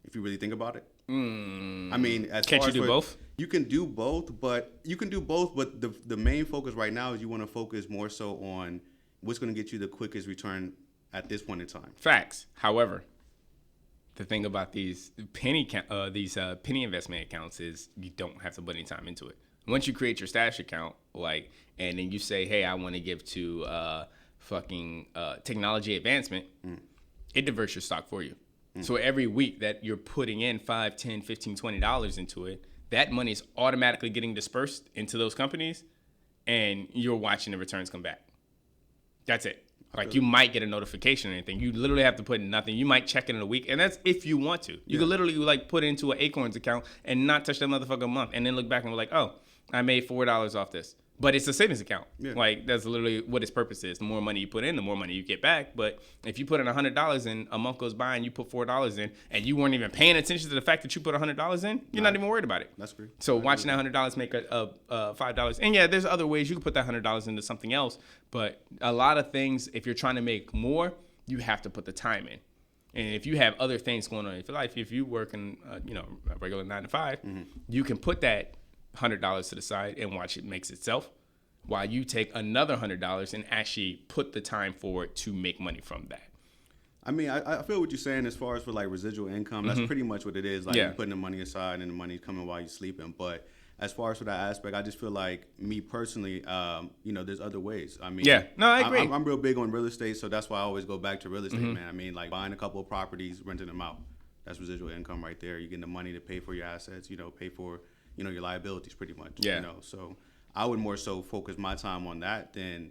if you really think about it? I mean, can't you do both? You can do both, but the main focus right now is you want to focus more so on what's going to get you the quickest return at this point in time. Facts. However, the thing about these penny investment accounts is you don't have to put any time into it. Once you create your Stash account, and then you say, hey, I want to give to technology advancement, it diverts your stock for you. So every week that you're putting in $5, $10, $15, $20 into it, that money is automatically getting dispersed into those companies, and you're watching the returns come back. That's it. Like you might get a notification or anything. You literally have to put in nothing. You might check it in a week, and that's if you want to. You can literally put it into an Acorns account and not touch that motherfucker a month, and then look back and be like, oh, I made $4 off this. But it's a savings account. Yeah. Like that's literally what its purpose is. The more money you put in, the more money you get back. But if you put in $100 in, a month goes by and you put $4 in, and you weren't even paying attention to the fact that you put $100 in, you're not even worried about it. That's great. So watching that $100 make a $5, and yeah, there's other ways you can put that $100 into something else. But a lot of things, if you're trying to make more, you have to put the time in. And if you have other things going on in your life, if you work in a regular 9 to 5, you can put that $100 to the side and watch it makes itself, while you take another $100 and actually put the time forward to make money from that. I mean, I feel what you're saying as far as for residual income. That's pretty much what it is. You're putting the money aside and the money's coming while you're sleeping. But as far as for that aspect, I just feel like me personally, there's other ways. I mean, I agree. I'm real big on real estate, so that's why I always go back to real estate, man. I mean, buying a couple of properties, renting them out. That's residual income right there. You're getting the money to pay for your assets, pay for, your liabilities pretty much. So I would more so focus my time on that than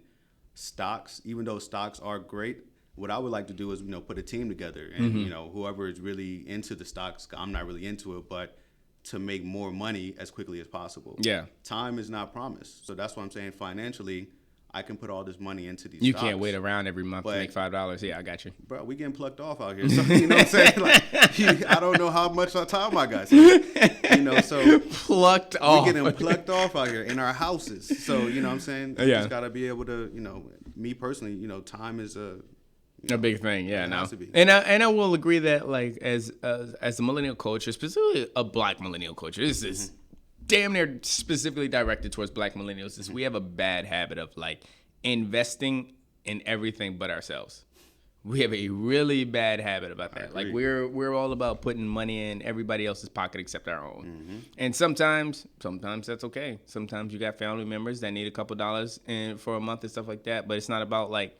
stocks. Even though stocks are great, what I would like to do is, put a team together and, whoever is really into the stocks, I'm not really into it, but to make more money as quickly as possible. Yeah. Time is not promised. So that's what I'm saying. Financially, I can put all this money into these You stocks. Can't wait around every month to make $5. Yeah, I got you. Bro, we getting plucked off out here. So, you know what I'm saying? I don't know how much time I got. So plucked off. We getting plucked off out here in our houses. So, you know what I'm saying? You just got to be able to, me personally, time is a big thing, no. And I will agree that as a millennial culture, specifically a Black millennial culture, this is damn near specifically directed towards Black millennials. Is we have a bad habit of investing in everything but ourselves. We have a really bad habit about that. Like agree. we're all about putting money in everybody else's pocket except our own. And sometimes that's okay. Sometimes you got family members that need a couple dollars for a month and stuff like that. But it's not about like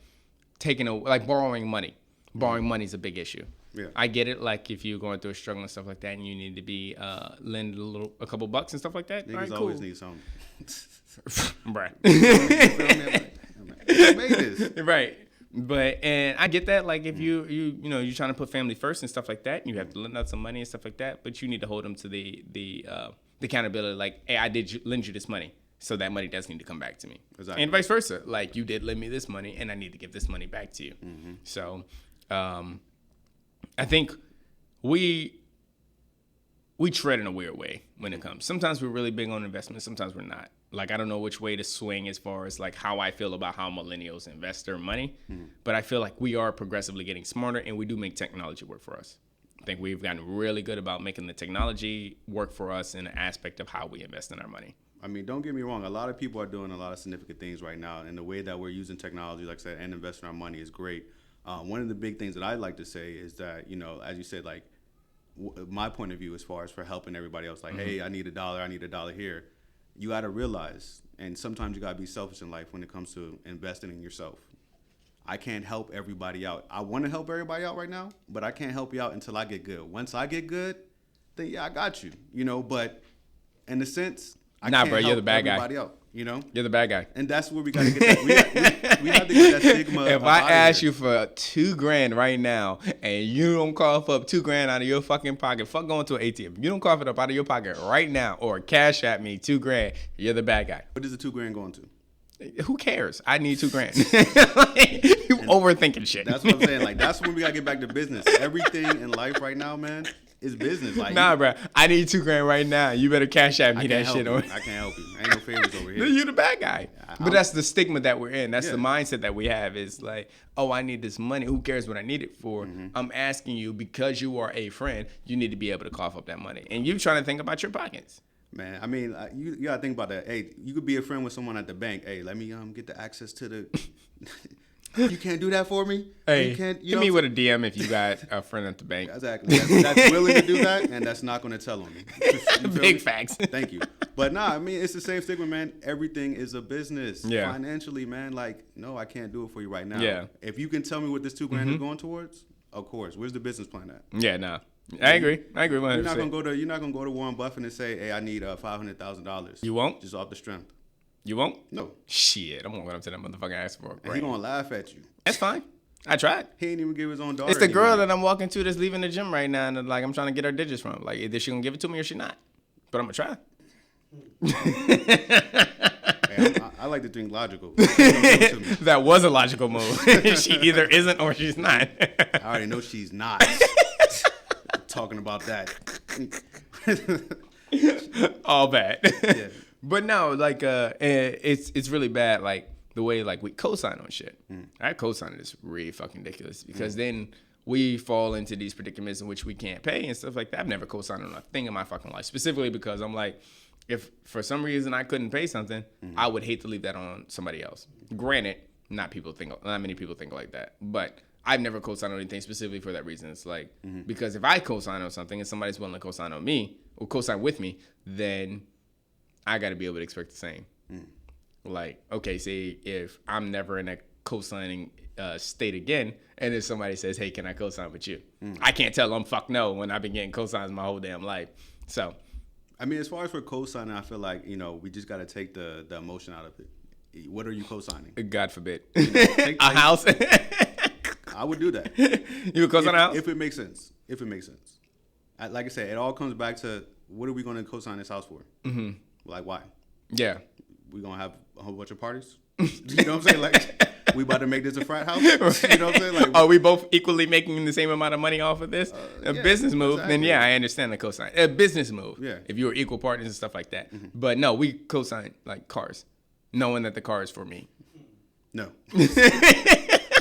borrowing money. Borrowing money is a big issue. Yeah. I get it. Like if you're going through a struggle and stuff like that, and you need to be lend a couple bucks and stuff like that. Niggas All right, cool. always need something. Right. I made this. Right. And I get that. Like if you're trying to put family first and stuff like that, you have to lend out some money and stuff like that. But you need to hold them to the accountability. Like, hey, I did lend you this money, so that money does need to come back to me. Exactly. And vice versa. Like you did lend me this money, and I need to give this money back to you. So, I think we tread in a weird way when it comes. Sometimes we're really big on investment. Sometimes we're not. Like, I don't know which way to swing as far as like how I feel about how millennials invest their money. But I feel like we are progressively getting smarter, and we do make technology work for us. I think we've gotten really good about making the technology work for us in an aspect of how we invest in our money. I mean, don't get me wrong. A lot of people are doing a lot of significant things right now, and the way that we're using technology, like I said, and investing our money is great. One of the big things that I'd like to say is that, as you said, like my point of view as far as for helping everybody else, like, hey, I need $1 here. You got to realize, and sometimes you got to be selfish in life when it comes to investing in yourself. I can't help everybody out. I want to help everybody out right now, but I can't help you out until I get good. Once I get good, then yeah, I got you, but in a sense, I can't bro, help you're the bad guy. everybody out, You're the bad guy. And that's where we got to get that. We have to get that stigma. If I ask you for $2,000 right now and you don't cough up $2,000 out of your fucking pocket, fuck going to an ATM. If you don't cough it up out of your pocket right now or cash at me $2,000, you're the bad guy. What is the $2,000 going to? Who cares? I need $2,000. You overthinking shit. That's what I'm saying. Like, that's when we gotta get back to business. Everything in life right now, man, is business. Like, Nah, bro. I need $2,000 right now. You better cash at me I that can't shit. help you. I can't help you. Ain't no favors over here. You're the bad guy. But that's the stigma that we're in. That's Yeah. the mindset that we have. Is like, oh, I need this money. Who cares what I need it for? I'm asking you because you are a friend. You need to be able to cough up that money, and you trying to think about your pockets. Man, I mean, you gotta think about that. Hey, you could be a friend with someone at the bank. Hey, let me get the access to the. You can't do that for me. Hey, you can't. hit me with a DM if you got a friend at the bank. Exactly. That's willing to do that, and that's not going to tell on me. You feel Big me? facts. Thank you. But nah, I mean, it's the same stigma, man. Everything is a business. Yeah. Financially, man, like, no, I can't do it for you right now. Yeah. If you can tell me what this $2,000 is going towards, of course. Where's the business plan at? Yeah, nah. I agree. 100%. You're not gonna go to Warren Buffett and say, "Hey, I need $500,000." You won't? Just off the strength. You won't? No. Shit, I'm gonna go up to that motherfucker and ask for a And he grand. gonna laugh at you. That's fine. I tried. He ain't even give his own daughter. It's the any girl money. that I'm walking to that's leaving the gym right now, and like I'm trying to get her digits from. Like either she gonna give it to me or she not. But I'm gonna try. Hey, I like to think logical. Don't give it to me. That was a logical move. She either isn't or she's not. I already know she's not. Talking about that. All bad. Yeah. But no, like it's really bad. Like the way like we co-sign on shit. Our co-signing is really fucking ridiculous because then we fall into these predicaments in which we can't pay and stuff like that. I've never co-signed on a thing in my fucking life, specifically because I'm like, if for some reason I couldn't pay something, I would hate to leave that on somebody else. Granted, not many people think like that, but I've never co-signed on anything specifically for that reason. It's like, because if I co-sign on something and somebody's willing to co-sign on me or co-sign with me, then I got to be able to expect the same. Like, okay, say if I'm never in a co-signing state again, and then somebody says, hey, can I co-sign with you? I can't tell them fuck no when I've been getting co-signs my whole damn life. So, I mean, as far as for co-signing, I feel like, we just got to take the emotion out of it. What are you co-signing? God forbid. Take A house. I would do that. You would co-sign a house? If it makes sense. Like I said, it all comes back to what are we going to co-sign this house for? Like, why? Yeah. We going to have a whole bunch of parties? You know what I'm saying? Like, we about to make this a frat house? You know what I'm saying? Like, are we both equally making the same amount of money off of this? A yeah, business move, then exactly. yeah, I understand the cosign. A business move, Yeah. if you were equal partners and stuff like that. But no, we cosign like cars, knowing that the car is for me. No.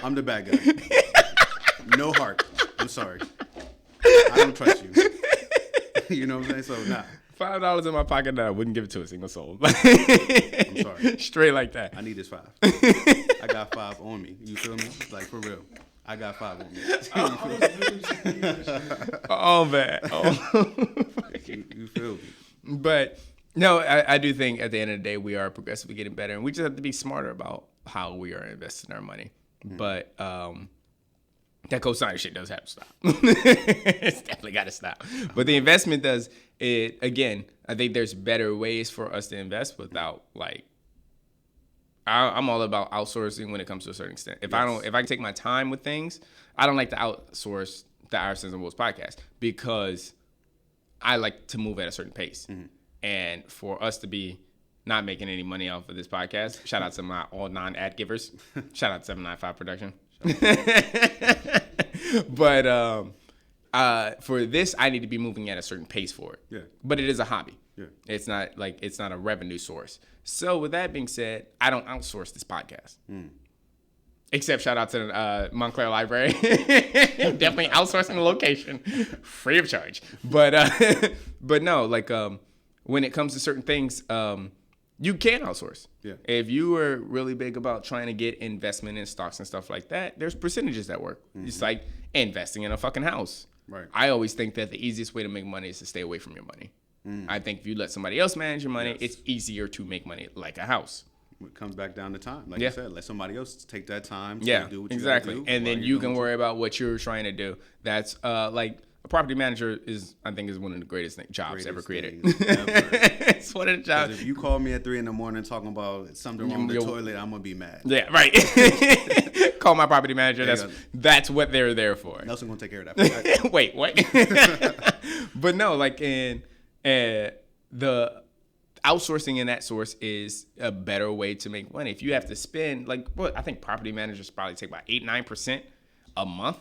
I'm the bad guy. No heart. I'm sorry. I don't trust you. You know what I'm saying? So, nah. $5 in my pocket that I wouldn't give it to a single soul. I'm sorry. Straight like that. I need this 5. I got 5 on me. You feel me? Like, for real. I got 5 on me. Oh man. Oh. You feel me? But no, I do think at the end of the day we are progressively getting better, and we just have to be smarter about how we are investing our money. But that co-signer shit does have to stop. It's definitely got to stop. But the investment does it again. I think there's better ways for us to invest without like. I'm all about outsourcing when it comes to a certain extent. If I can take my time with things, I don't like to outsource the Irisons and Woes podcast because I like to move at a certain pace. And for us to be not making any money off of this podcast, shout out to my all non-ad givers. Shout out to 795 Production. But for this, I need to be moving at a certain pace for it. Yeah. But it is a hobby. Yeah. It's not a revenue source. So with that being said, I don't outsource this podcast. Except shout out to the Montclair Library. Definitely outsourcing the location, free of charge. But no, like when it comes to certain things, you can outsource. Yeah. If you were really big about trying to get investment in stocks and stuff like that, there's percentages that work. It's like investing in a fucking house. Right. I always think that the easiest way to make money is to stay away from your money. I think if you let somebody else manage your money, it's easier to make money like a house. It comes back down to time. Like you said, let somebody else take that time to do what you exactly. gotta do. And then you can worry about what you're trying to do. That's like a property manager is one of the greatest jobs ever created. It's one of the jobs. If you call me at 3 a.m. talking about something wrong with the toilet, I'm gonna be mad. Yeah, right. Call my property manager. That's what they're there for. Nelson gonna take care of that. Wait, what? But no, like the outsourcing in that source is a better way to make money. If you have to spend I think property managers probably take about 8-9% a month.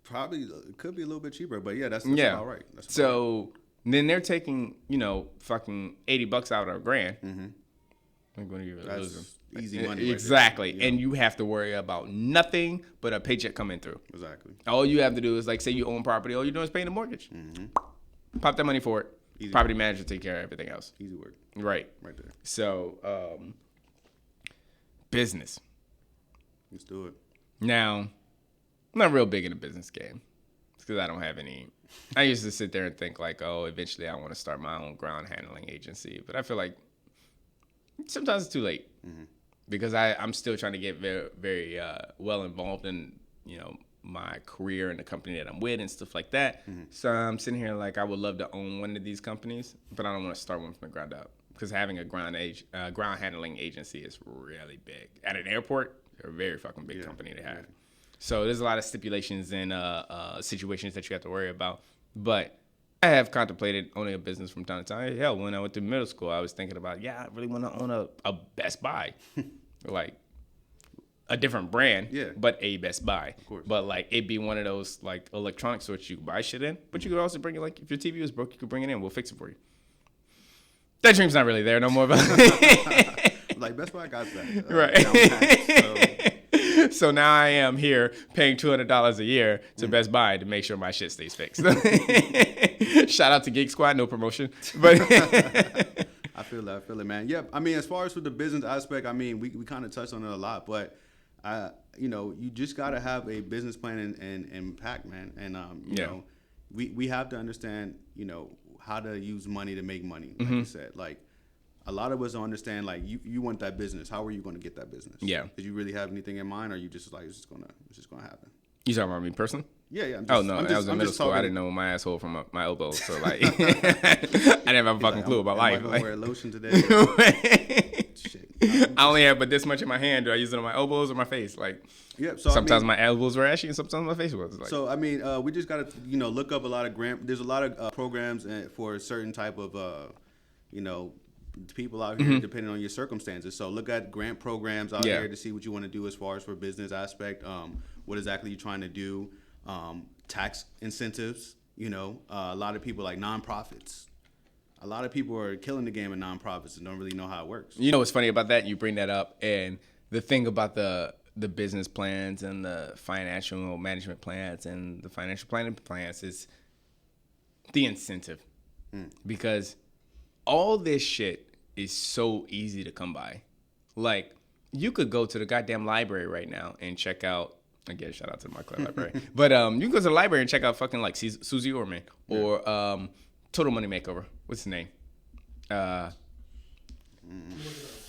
Probably it could be a little bit cheaper, but that's about right. Then they're taking fucking $80 out of $1,000. I'm going to give it a loser. Easy money. Exactly. Right there. And you have to worry about nothing but a paycheck coming through. Exactly. All you have to do is say you own property, all you're doing is paying the mortgage. Pop that money for it. Easy property manager take care of everything else. Easy work. Right there. So business. Let's do it. Now, I'm not real big in the business game because I don't have any. I used to sit there and think eventually I want to start my own ground handling agency, but I feel like sometimes it's too late because I'm still trying to get very, very well involved in my career and the company that I'm with and stuff like that. So I'm sitting here I would love to own one of these companies, but I don't want to start one from the ground up because having a ground handling agency is really big. At an airport, they're a very fucking big company to have. So there's a lot of stipulations and situations that you have to worry about. But I have contemplated owning a business from time to time. Hell, when I went to middle school, I was thinking about, I really want to own a Best Buy. A different brand, but a Best Buy. Of course. But it'd be one of those electronic stores you could buy shit in, but you could also bring it if your TV was broke, you could bring it in. We'll fix it for you. That dream's not really there no more. Best Buy got that. Right. So now I am here paying $200 a year to Best Buy to make sure my shit stays fixed. Shout out to Geek Squad, no promotion, but. I feel it, man. Yeah, I mean, as far as with the business aspect, I mean, we kind of touched on it a lot, but you just gotta have a business plan and impact, man. And you know, we have to understand, how to use money to make money. Like you said, a lot of us don't understand. You want that business. How are you going to get that business? Yeah. Did you really have anything in mind, or are you just it's just gonna happen? You talking about me personally? Yeah. I was in middle school. I didn't know my asshole from my elbow, so I didn't have a fucking clue about life. I'm gonna wear lotion today. Shit. I only have but this much in my hand. Do I use it on my elbows or my face? So sometimes my elbows were ashy and sometimes my face was. So I mean, we just gotta look up a lot of There's a lot of programs for a certain type of people out here depending on your circumstances. So look at grant programs out here to see what you want to do as far as for business aspect. What exactly you're trying to do. Tax incentives. A lot of people nonprofits. A lot of people are killing the game in nonprofits and don't really know how it works. You know what's funny about that? You bring that up, and the thing about the business plans and the financial management plans and the financial planning plans is the incentive. Because all this shit is so easy to come by. You could go to the goddamn library right now and check out Again, shout out to my club library. But you can go to the library and check out fucking like Susie Orman or Total Money Makeover. What's his name?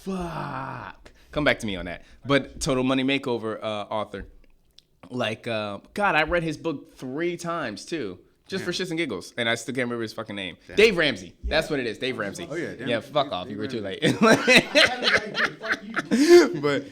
Fuck. Come back to me on that. But Total Money Makeover author. Like, God, I read his book 3 times too. Just for shits and giggles. And I still can't remember his fucking name. Damn. Dave Ramsey. That's what it is. Dave Ramsey. Oh, yeah. Yeah, fuck off. You were too late. But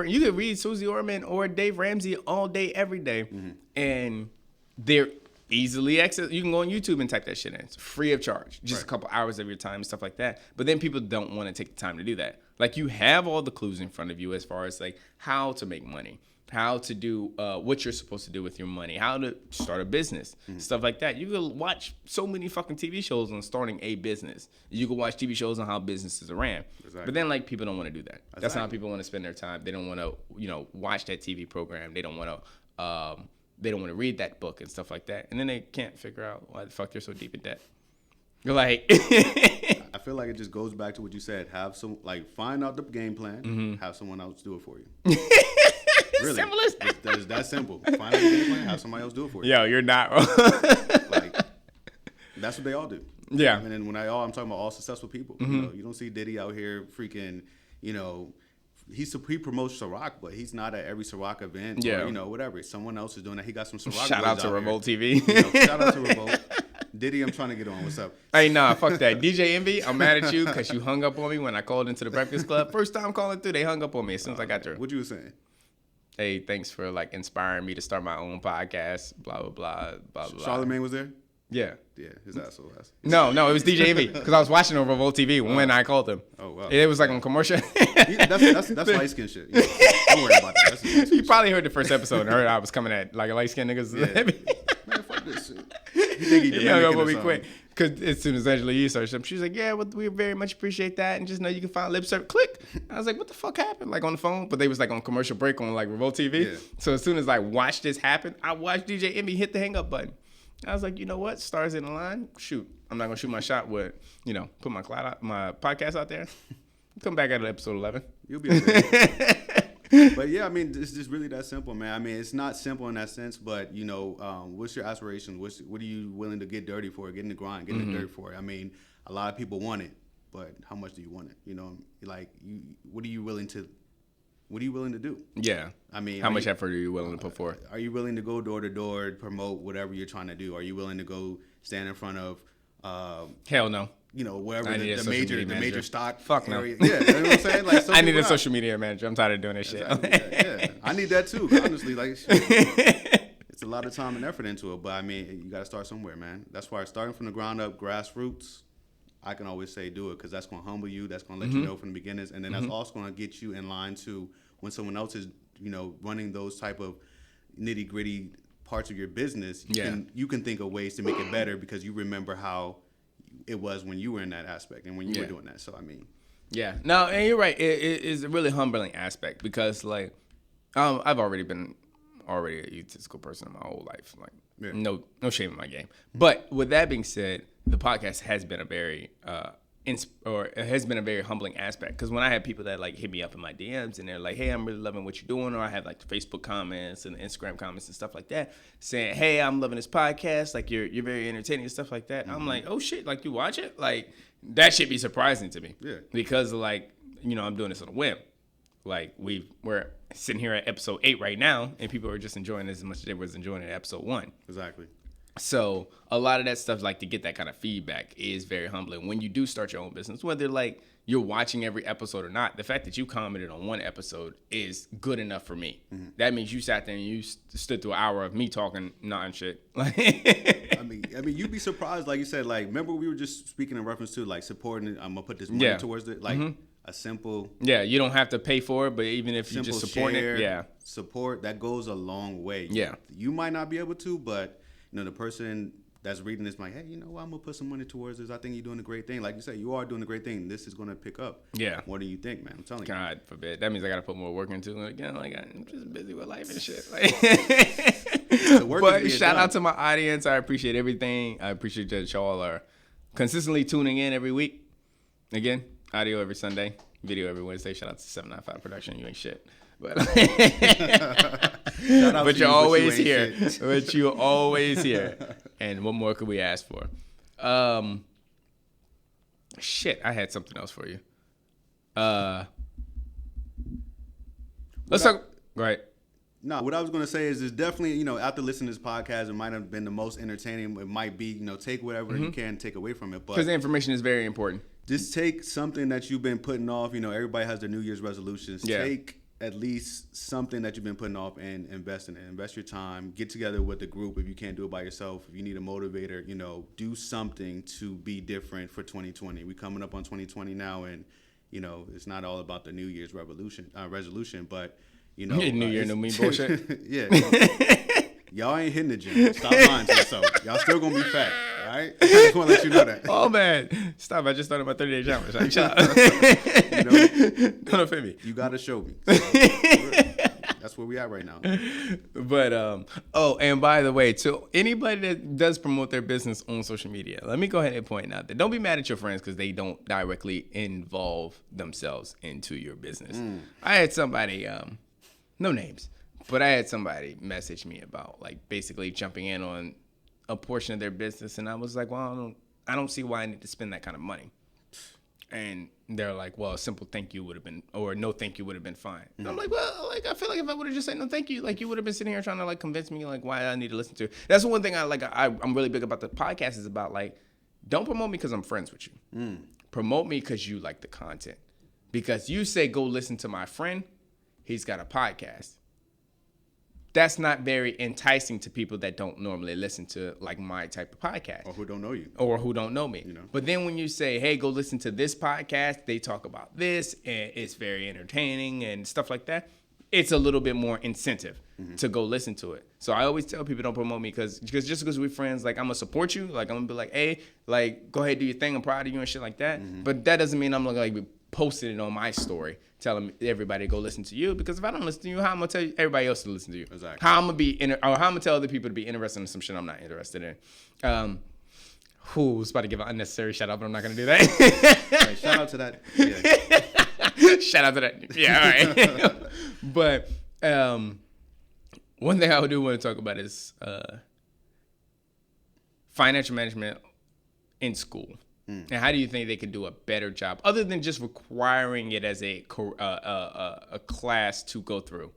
you can read Susie Orman or Dave Ramsey all day, every day. And they're easily accessible. You can go on YouTube and type that shit in. It's free of charge. Just a couple hours of your time and stuff like that. But then people don't want to take the time to do that. Like, you have all the clues in front of you as far as like how to make money, how to do what you're supposed to do with your money, how to start a business, stuff like that. You can watch so many fucking TV shows on starting a business. You can watch TV shows on how businesses are ran. Exactly. But then, like, people don't want to do that. Exactly. That's not how people want to spend their time. They don't want to, watch that TV program. They don't want to read that book and stuff like that. And then they can't figure out why the fuck you're so deep in debt. You're like... I feel like it just goes back to what you said. Have some, like, find out the game plan. Have someone else do it for you. Really, simple as that. It's that simple. Find out the game plan, have somebody else do it for you. Yo, you're not wrong. Like, that's what they all do. Yeah. And then I'm talking about all successful people. You don't see Diddy out here freaking, he promotes Ciroc, but he's not at every Ciroc event. Yeah. Or, whatever. Someone else is doing that. He got some Ciroc. Shout out to Revolt TV. Shout out to Revolt. Diddy, I'm trying to get on. What's up? Hey, nah, fuck that. DJ Envy, I'm mad at you because you hung up on me when I called into the Breakfast Club. First time calling through, they hung up on me as soon as I got there. What you were saying? Hey, thanks for like inspiring me to start my own podcast. Blah blah blah blah blah. Charlamagne was there. Yeah. Yeah, his asshole. No, it was DJ Envy because I was watching over Revolt TV when I called him. Oh wow. It was like on commercial. That's light skin shit. Don't worry about that. You probably heard the first episode and heard I was coming at like a light skinned niggas. Yeah. Man, fuck this shit. You think he hung up on me quick. Because as soon as Angela Yee started something, she was like, yeah, well, we very much appreciate that. And just know you can find lip service. Click. I was like, what the fuck happened? Like on the phone. But they was like on commercial break on like Revolt TV. Yeah. So as soon as I watched this happen, I watched DJ Envy hit the hang up button. I was like, you know what? Stars in the line. Shoot. I'm not going to shoot my shot with, put my podcast out there. Come back at episode 11. You'll be okay. But yeah, I mean, it's just really that simple, man. I mean, it's not simple in that sense, but what's your aspiration? What are you willing to get dirty for? Get in the grind, get in the dirt for it. I mean, a lot of people want it, but how much do you want it? What are you willing to do? Yeah. I mean, how much effort are you willing to put forth? Are you willing to go door to door, promote whatever you're trying to do? Are you willing to go stand in front of? Hell no. Wherever the major stock. Fuck area. no. Yeah, you know what I'm saying? Like, I need a social media manager. I'm tired of doing this shit. Yeah. I need that too, honestly. Like, it's a lot of time and effort into it, but I mean, you got to start somewhere, man. That's why starting from the ground up, grassroots, I can always say do it because that's going to humble you. That's going to let you know from the beginnings, and then that's also going to get you in line to when someone else is, running those type of nitty gritty parts of your business. You can think of ways to make it better because you remember how it was when you were in that aspect and when you were doing that. So I mean, no, and you're right. It is a really humbling aspect because like I've already been a egotistical person in my whole life. Like no shame in my game. But with that being said, the podcast has been a very it has been a very humbling aspect because when I have people that like hit me up in my DMs and they're like, hey, I'm really loving what you're doing, or I have like the Facebook comments and the Instagram comments and stuff like that saying, hey, I'm loving this podcast, like you're very entertaining and stuff like that. I'm like, oh shit, like you watch it? Like that should be surprising to me. Yeah. Because like, I'm doing this on a whim. Like we're sitting here at episode 8 right now and people are just enjoying this as much as they was enjoying it at episode 1. Exactly. So a lot of that stuff, like to get that kind of feedback is very humbling when you do start your own business, whether like you're watching every episode or not. The fact that you commented on one episode is good enough for me. That means you sat there and you stood through an hour of me talking shit. I mean, you'd be surprised. Like you said, like, remember we were just speaking in reference to like supporting it. I'm going to put this money towards it. Like a simple. Yeah. You don't have to pay for it, but even if you just support it. Yeah. Support that goes a long way. Yeah. You might not be able to, but the person that's reading this might, hey, I'm going to put some money towards this. I think you're doing a great thing. Like you said, you are doing a great thing. This is going to pick up. Yeah. More than you think, man. I'm telling you. God forbid. That means I got to put more work into it. Again, like I'm just busy with life and shit. But shout out to my audience. I appreciate everything. I appreciate that y'all are consistently tuning in every week. Again, audio every Sunday, video every Wednesday. Shout out to 795 Production. You ain't shit. But Shout out but to you're you, always you here. ain't shit. But you're always here. And what more could we ask for? Shit, I had something else for you. Let's talk. Right. No, what I was gonna say is, it's definitely, you know, after listening to this podcast, it might have been the most entertaining. It might be, you know, take whatever you can take away from it, Because the but information is very important. just take something that you've been putting off. You know, everybody has their New Year's resolutions. Yeah. Take at least something that you've been putting off and invest in it. Invest your time. Get together with the group if you can't do it by yourself. If you need a motivator, you know, do something to be different for 2020. We're coming up on 2020 now, and you know, it's not all about the New Year's resolution, but you know, New Year, new me bullshit. Yeah. Y'all ain't hitting the gym. Stop lying to yourself. Y'all still gonna be fat, all right? I just want to let you know that. Oh man, stop! I just started my 30-day challenge. Like, shut up. You know, Don't offend me. you gotta show me. So, that's where we at right now. But oh, and by the way, to anybody that does promote their business on social media, let me go ahead and point out that don't be mad at your friends because they don't directly involve themselves into your business. I had somebody, no names, but I had somebody message me about like basically jumping in on a portion of their business, and I was like, well, I don't see why I need to spend that kind of money. And they're like, well, a simple thank you would have been, or no thank you would have been fine. And I'm like, well, like, I feel like if I would have just said no thank you, like, you would have been sitting here trying to, like, convince me, like, why I need to listen to. That's the one thing I'm really big about the podcast is about, like, don't promote me because I'm friends with you. Promote me because you like the content. Because you say, go listen to my friend, he's got a podcast. That's not very enticing to people that don't normally listen to like my type of podcast. Or who don't know you. Or who don't know me. You know. But then when you say, hey, go listen to this podcast, they talk about this, and it's very entertaining and stuff like that, it's a little bit more incentive to go listen to it. So I always tell people don't promote me because just because we're friends, like I'm gonna support you, like I'm gonna be like, hey, like go ahead, do your thing, I'm proud of you and shit like that. But that doesn't mean I'm gonna like be posting it on my story, telling everybody to go listen to you. Because if I don't listen to you, how I'm gonna tell everybody else to listen to you? Exactly. How I'm gonna tell other people to be interested in some shit I'm not interested in. Who's about to give an unnecessary shout out, but I'm not gonna do that. Right, shout out to that. Yeah. Shout out to that. Yeah, all right. But one thing I do want to talk about is financial management in school. And how do you think they could do a better job, other than just requiring it as a class to go through?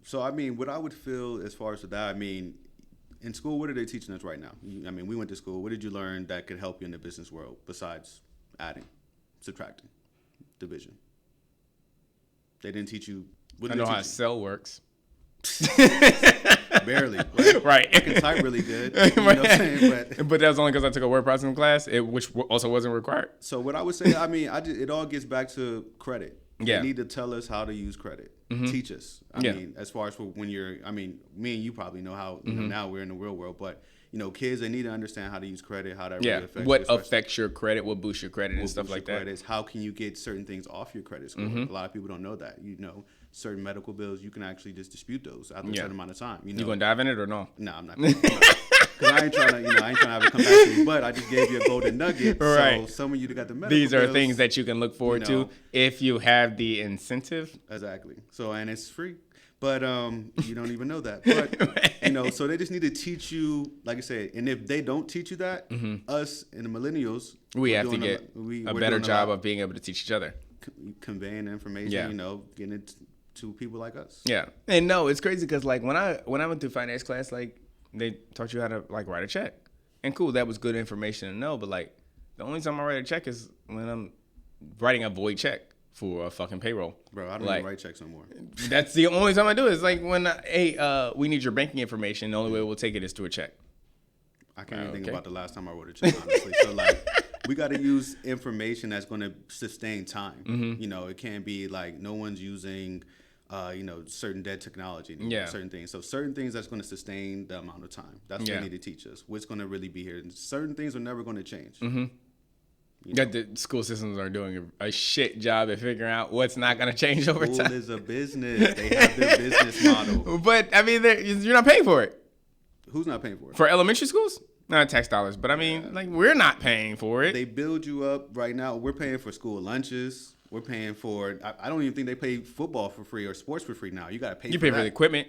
So, I mean, what I would feel as far as that, I mean, in school, what are they teaching us right now? I mean, we went to school. What did you learn that could help you in the business world besides adding, subtracting, division? They didn't teach you. What I did know they how teach Excel works. Barely. Right? Right. I can type really good. You know what I'm saying? But that was only because I took a word processing class, which also wasn't required. So what I would say, I mean, it all gets back to credit. Yeah. They need to tell us how to use credit. Teach us. I mean, as far as for when you're, I mean, me and you probably know how, you know, now we're in the real world, but, you know, kids, they need to understand how to use credit, how that really affects what you, especially affects your credit, what boosts your credit, and what stuff boosts like your that. credits. How can you get certain things off your credit score? A lot of people don't know that. You know, certain medical bills, you can actually just dispute those after a certain amount of time. You know, You gonna dive in it or no? No, I'm not. Because I ain't trying to, I ain't trying to have it come back to me. But I just gave you a golden nugget. Right. So some of you that got the medical These are bills, things that you can look forward you know. to if you have the incentive. Exactly. So, and it's free. But you don't even know that. But, you know, so they just need to teach you, like I said, and if they don't teach you that, us and the millennials, We we're have to doing get we're a better doing job lot of being able to teach each other. conveying information, Yeah. you know, getting it to people like us. Yeah, and no, it's crazy because like when I went through finance class, like they taught you how to like write a check, and cool, that was good information to know. But like the only time I write a check is when I'm writing a void check for a fucking payroll. Bro, I don't like, even write checks no more. That's the only time I do it. It's like when we need your banking information. The only way we'll take it is through a check. I can't even think okay. about the last time I wrote a check, honestly. So, like, we got to use information that's going to sustain time. You know, it can't be like no one's using, you know, certain dead technology, Yeah. certain things. So, certain things that's going to sustain the amount of time. That's what Yeah. they need to teach us. What's going to really be here. And certain things are never going to change. That the school systems are doing a shit job at figuring out what's not going to change over School time. is a business. They have their business model. But I mean, you're not paying for it. Who's not paying for it? For elementary schools, not tax dollars. But I mean, like we're not paying for it. They build you up right now. We're paying for school lunches. We're paying for. I don't even think they pay football for free or sports for free now. You got to pay. You for pay that. for the equipment.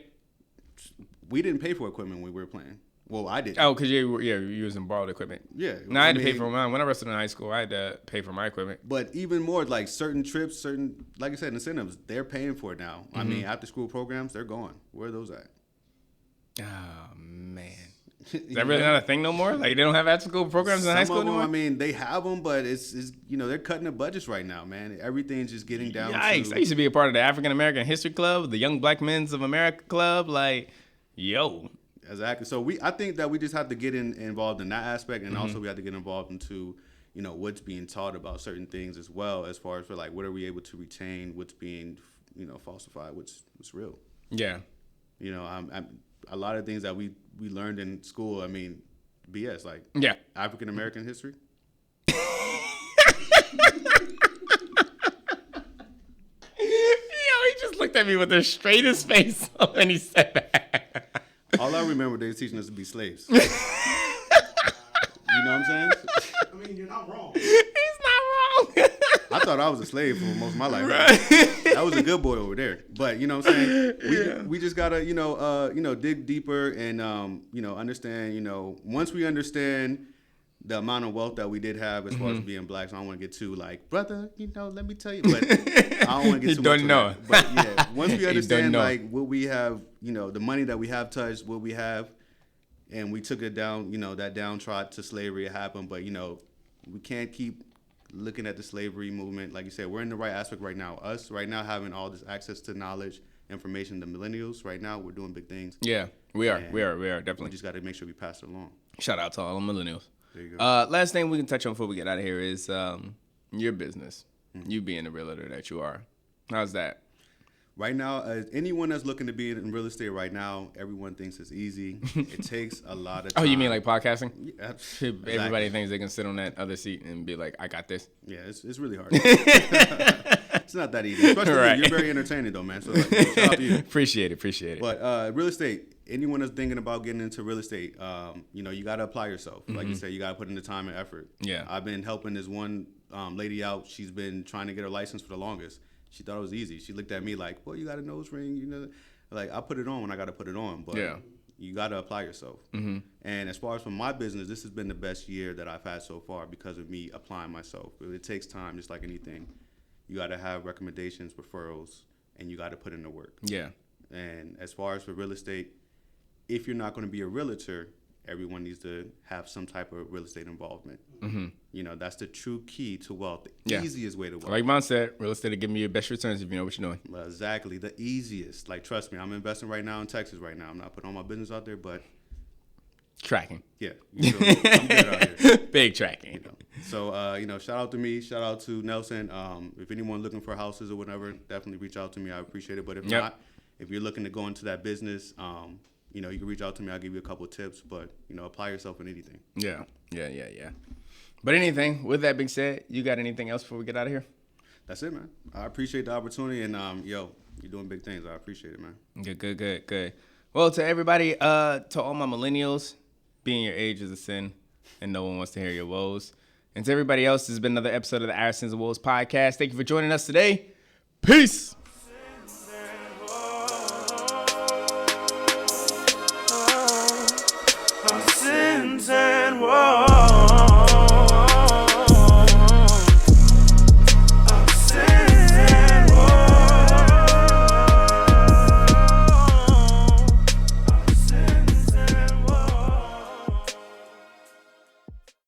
We didn't pay for equipment when we were playing. Well, I did. Oh, because you using borrowed equipment. Yeah. No, I had to pay for mine. When I wrestled in high school, I had to pay for my equipment. But even more, like certain trips, like I said, incentives, they're paying for it now. I mean, after school programs, they're gone. Where are those at? Oh, man. Is that really not a thing no more? Like, they don't have after school programs in high school Some of them, anymore? I mean, they have them, but it's they're cutting the budgets right now, man. Everything's just getting down Yikes. to. I used to be a part of the African American History Club, the Young Black Men's of America Club. Like, yo. Exactly. So I think that we just have to get involved in that aspect, and also we have to get involved into, what's being taught about certain things as well, as far as for like what are we able to retain, what's being, falsified, what's real. Yeah. A lot of things that we learned in school. I mean, BS, like Yeah. African American history. Yo, he just looked at me with the straightest face when he said that. All I remember, they were teaching us to be slaves. You know what I'm saying? I mean, you're not wrong. He's not wrong. I thought I was a slave for most of my life. Right. I was a good boy over there. But you know what I'm saying? We just gotta, dig deeper and understand, once we understand the amount of wealth that we did have as far as being black, so I don't want to get too like, brother, let me tell you, but I don't want to get too much. Don't know. That. But yeah, once we He understand don't know. like what we have, the money that we have touched, what we have, and we took it down, that downtrod to slavery, it happened, but we can't keep looking at the slavery movement. Like you said, we're in the right aspect right now. Us right now having all this access to knowledge, information, the millennials right now, we're doing big things. Yeah, we are. And We are We definitely. just got to make sure we pass it along. Shout out to all the millennials. There you go. Last thing we can touch on before we get out of here is your business. You being the realtor that you are. How's that? Right now, anyone that's looking to be in real estate right now, everyone thinks it's easy. It takes a lot of Oh, time. you mean like podcasting? Yeah, Everybody exactly. thinks they can sit on that other seat and be like, I got this. Yeah, it's really hard. It's not that easy. Especially Right. you're very entertaining though, man. So like, shout out to you. Appreciate it. But real estate, anyone that's thinking about getting into real estate, you got to apply yourself. Like you said, you got to put in the time and effort. Yeah. I've been helping this one lady out. She's been trying to get her license for the longest. She thought it was easy. She looked at me like, well, you got a nose ring, Like, I put it on when I got to put it on. But Yeah. you got to apply yourself. Mm-hmm. And as far as for my business, this has been the best year that I've had so far because of me applying myself. But it takes time, just like anything. You got to have recommendations, referrals, and you got to put in the work. Yeah. And as far as for real estate, if you're not going to be a realtor, everyone needs to have some type of real estate involvement. Mm-hmm. That's the true key to wealth, the easiest way to wealth. Like Mon said, real estate will give you your best returns if you know what you're doing. Exactly, the easiest. Like, trust me, I'm investing right now in Texas right now. I'm not putting all my business out there, but Tracking. yeah, I'm good out here. Big tracking. So, shout out to me, shout out to Nelson. If anyone looking for houses or whatever, definitely reach out to me. I appreciate it. But if not, if you're looking to go into that business, you can reach out to me. I'll give you a couple of tips, but, apply yourself in anything. Yeah. But anything, with that being said, you got anything else before we get out of here? That's it, man. I appreciate the opportunity, and, you're doing big things. I appreciate it, man. Good. Well, to everybody, to all my millennials, being your age is a sin, and no one wants to hear your woes. And to everybody else, this has been another episode of the Our Sins and Woes podcast. Thank you for joining us today. Peace.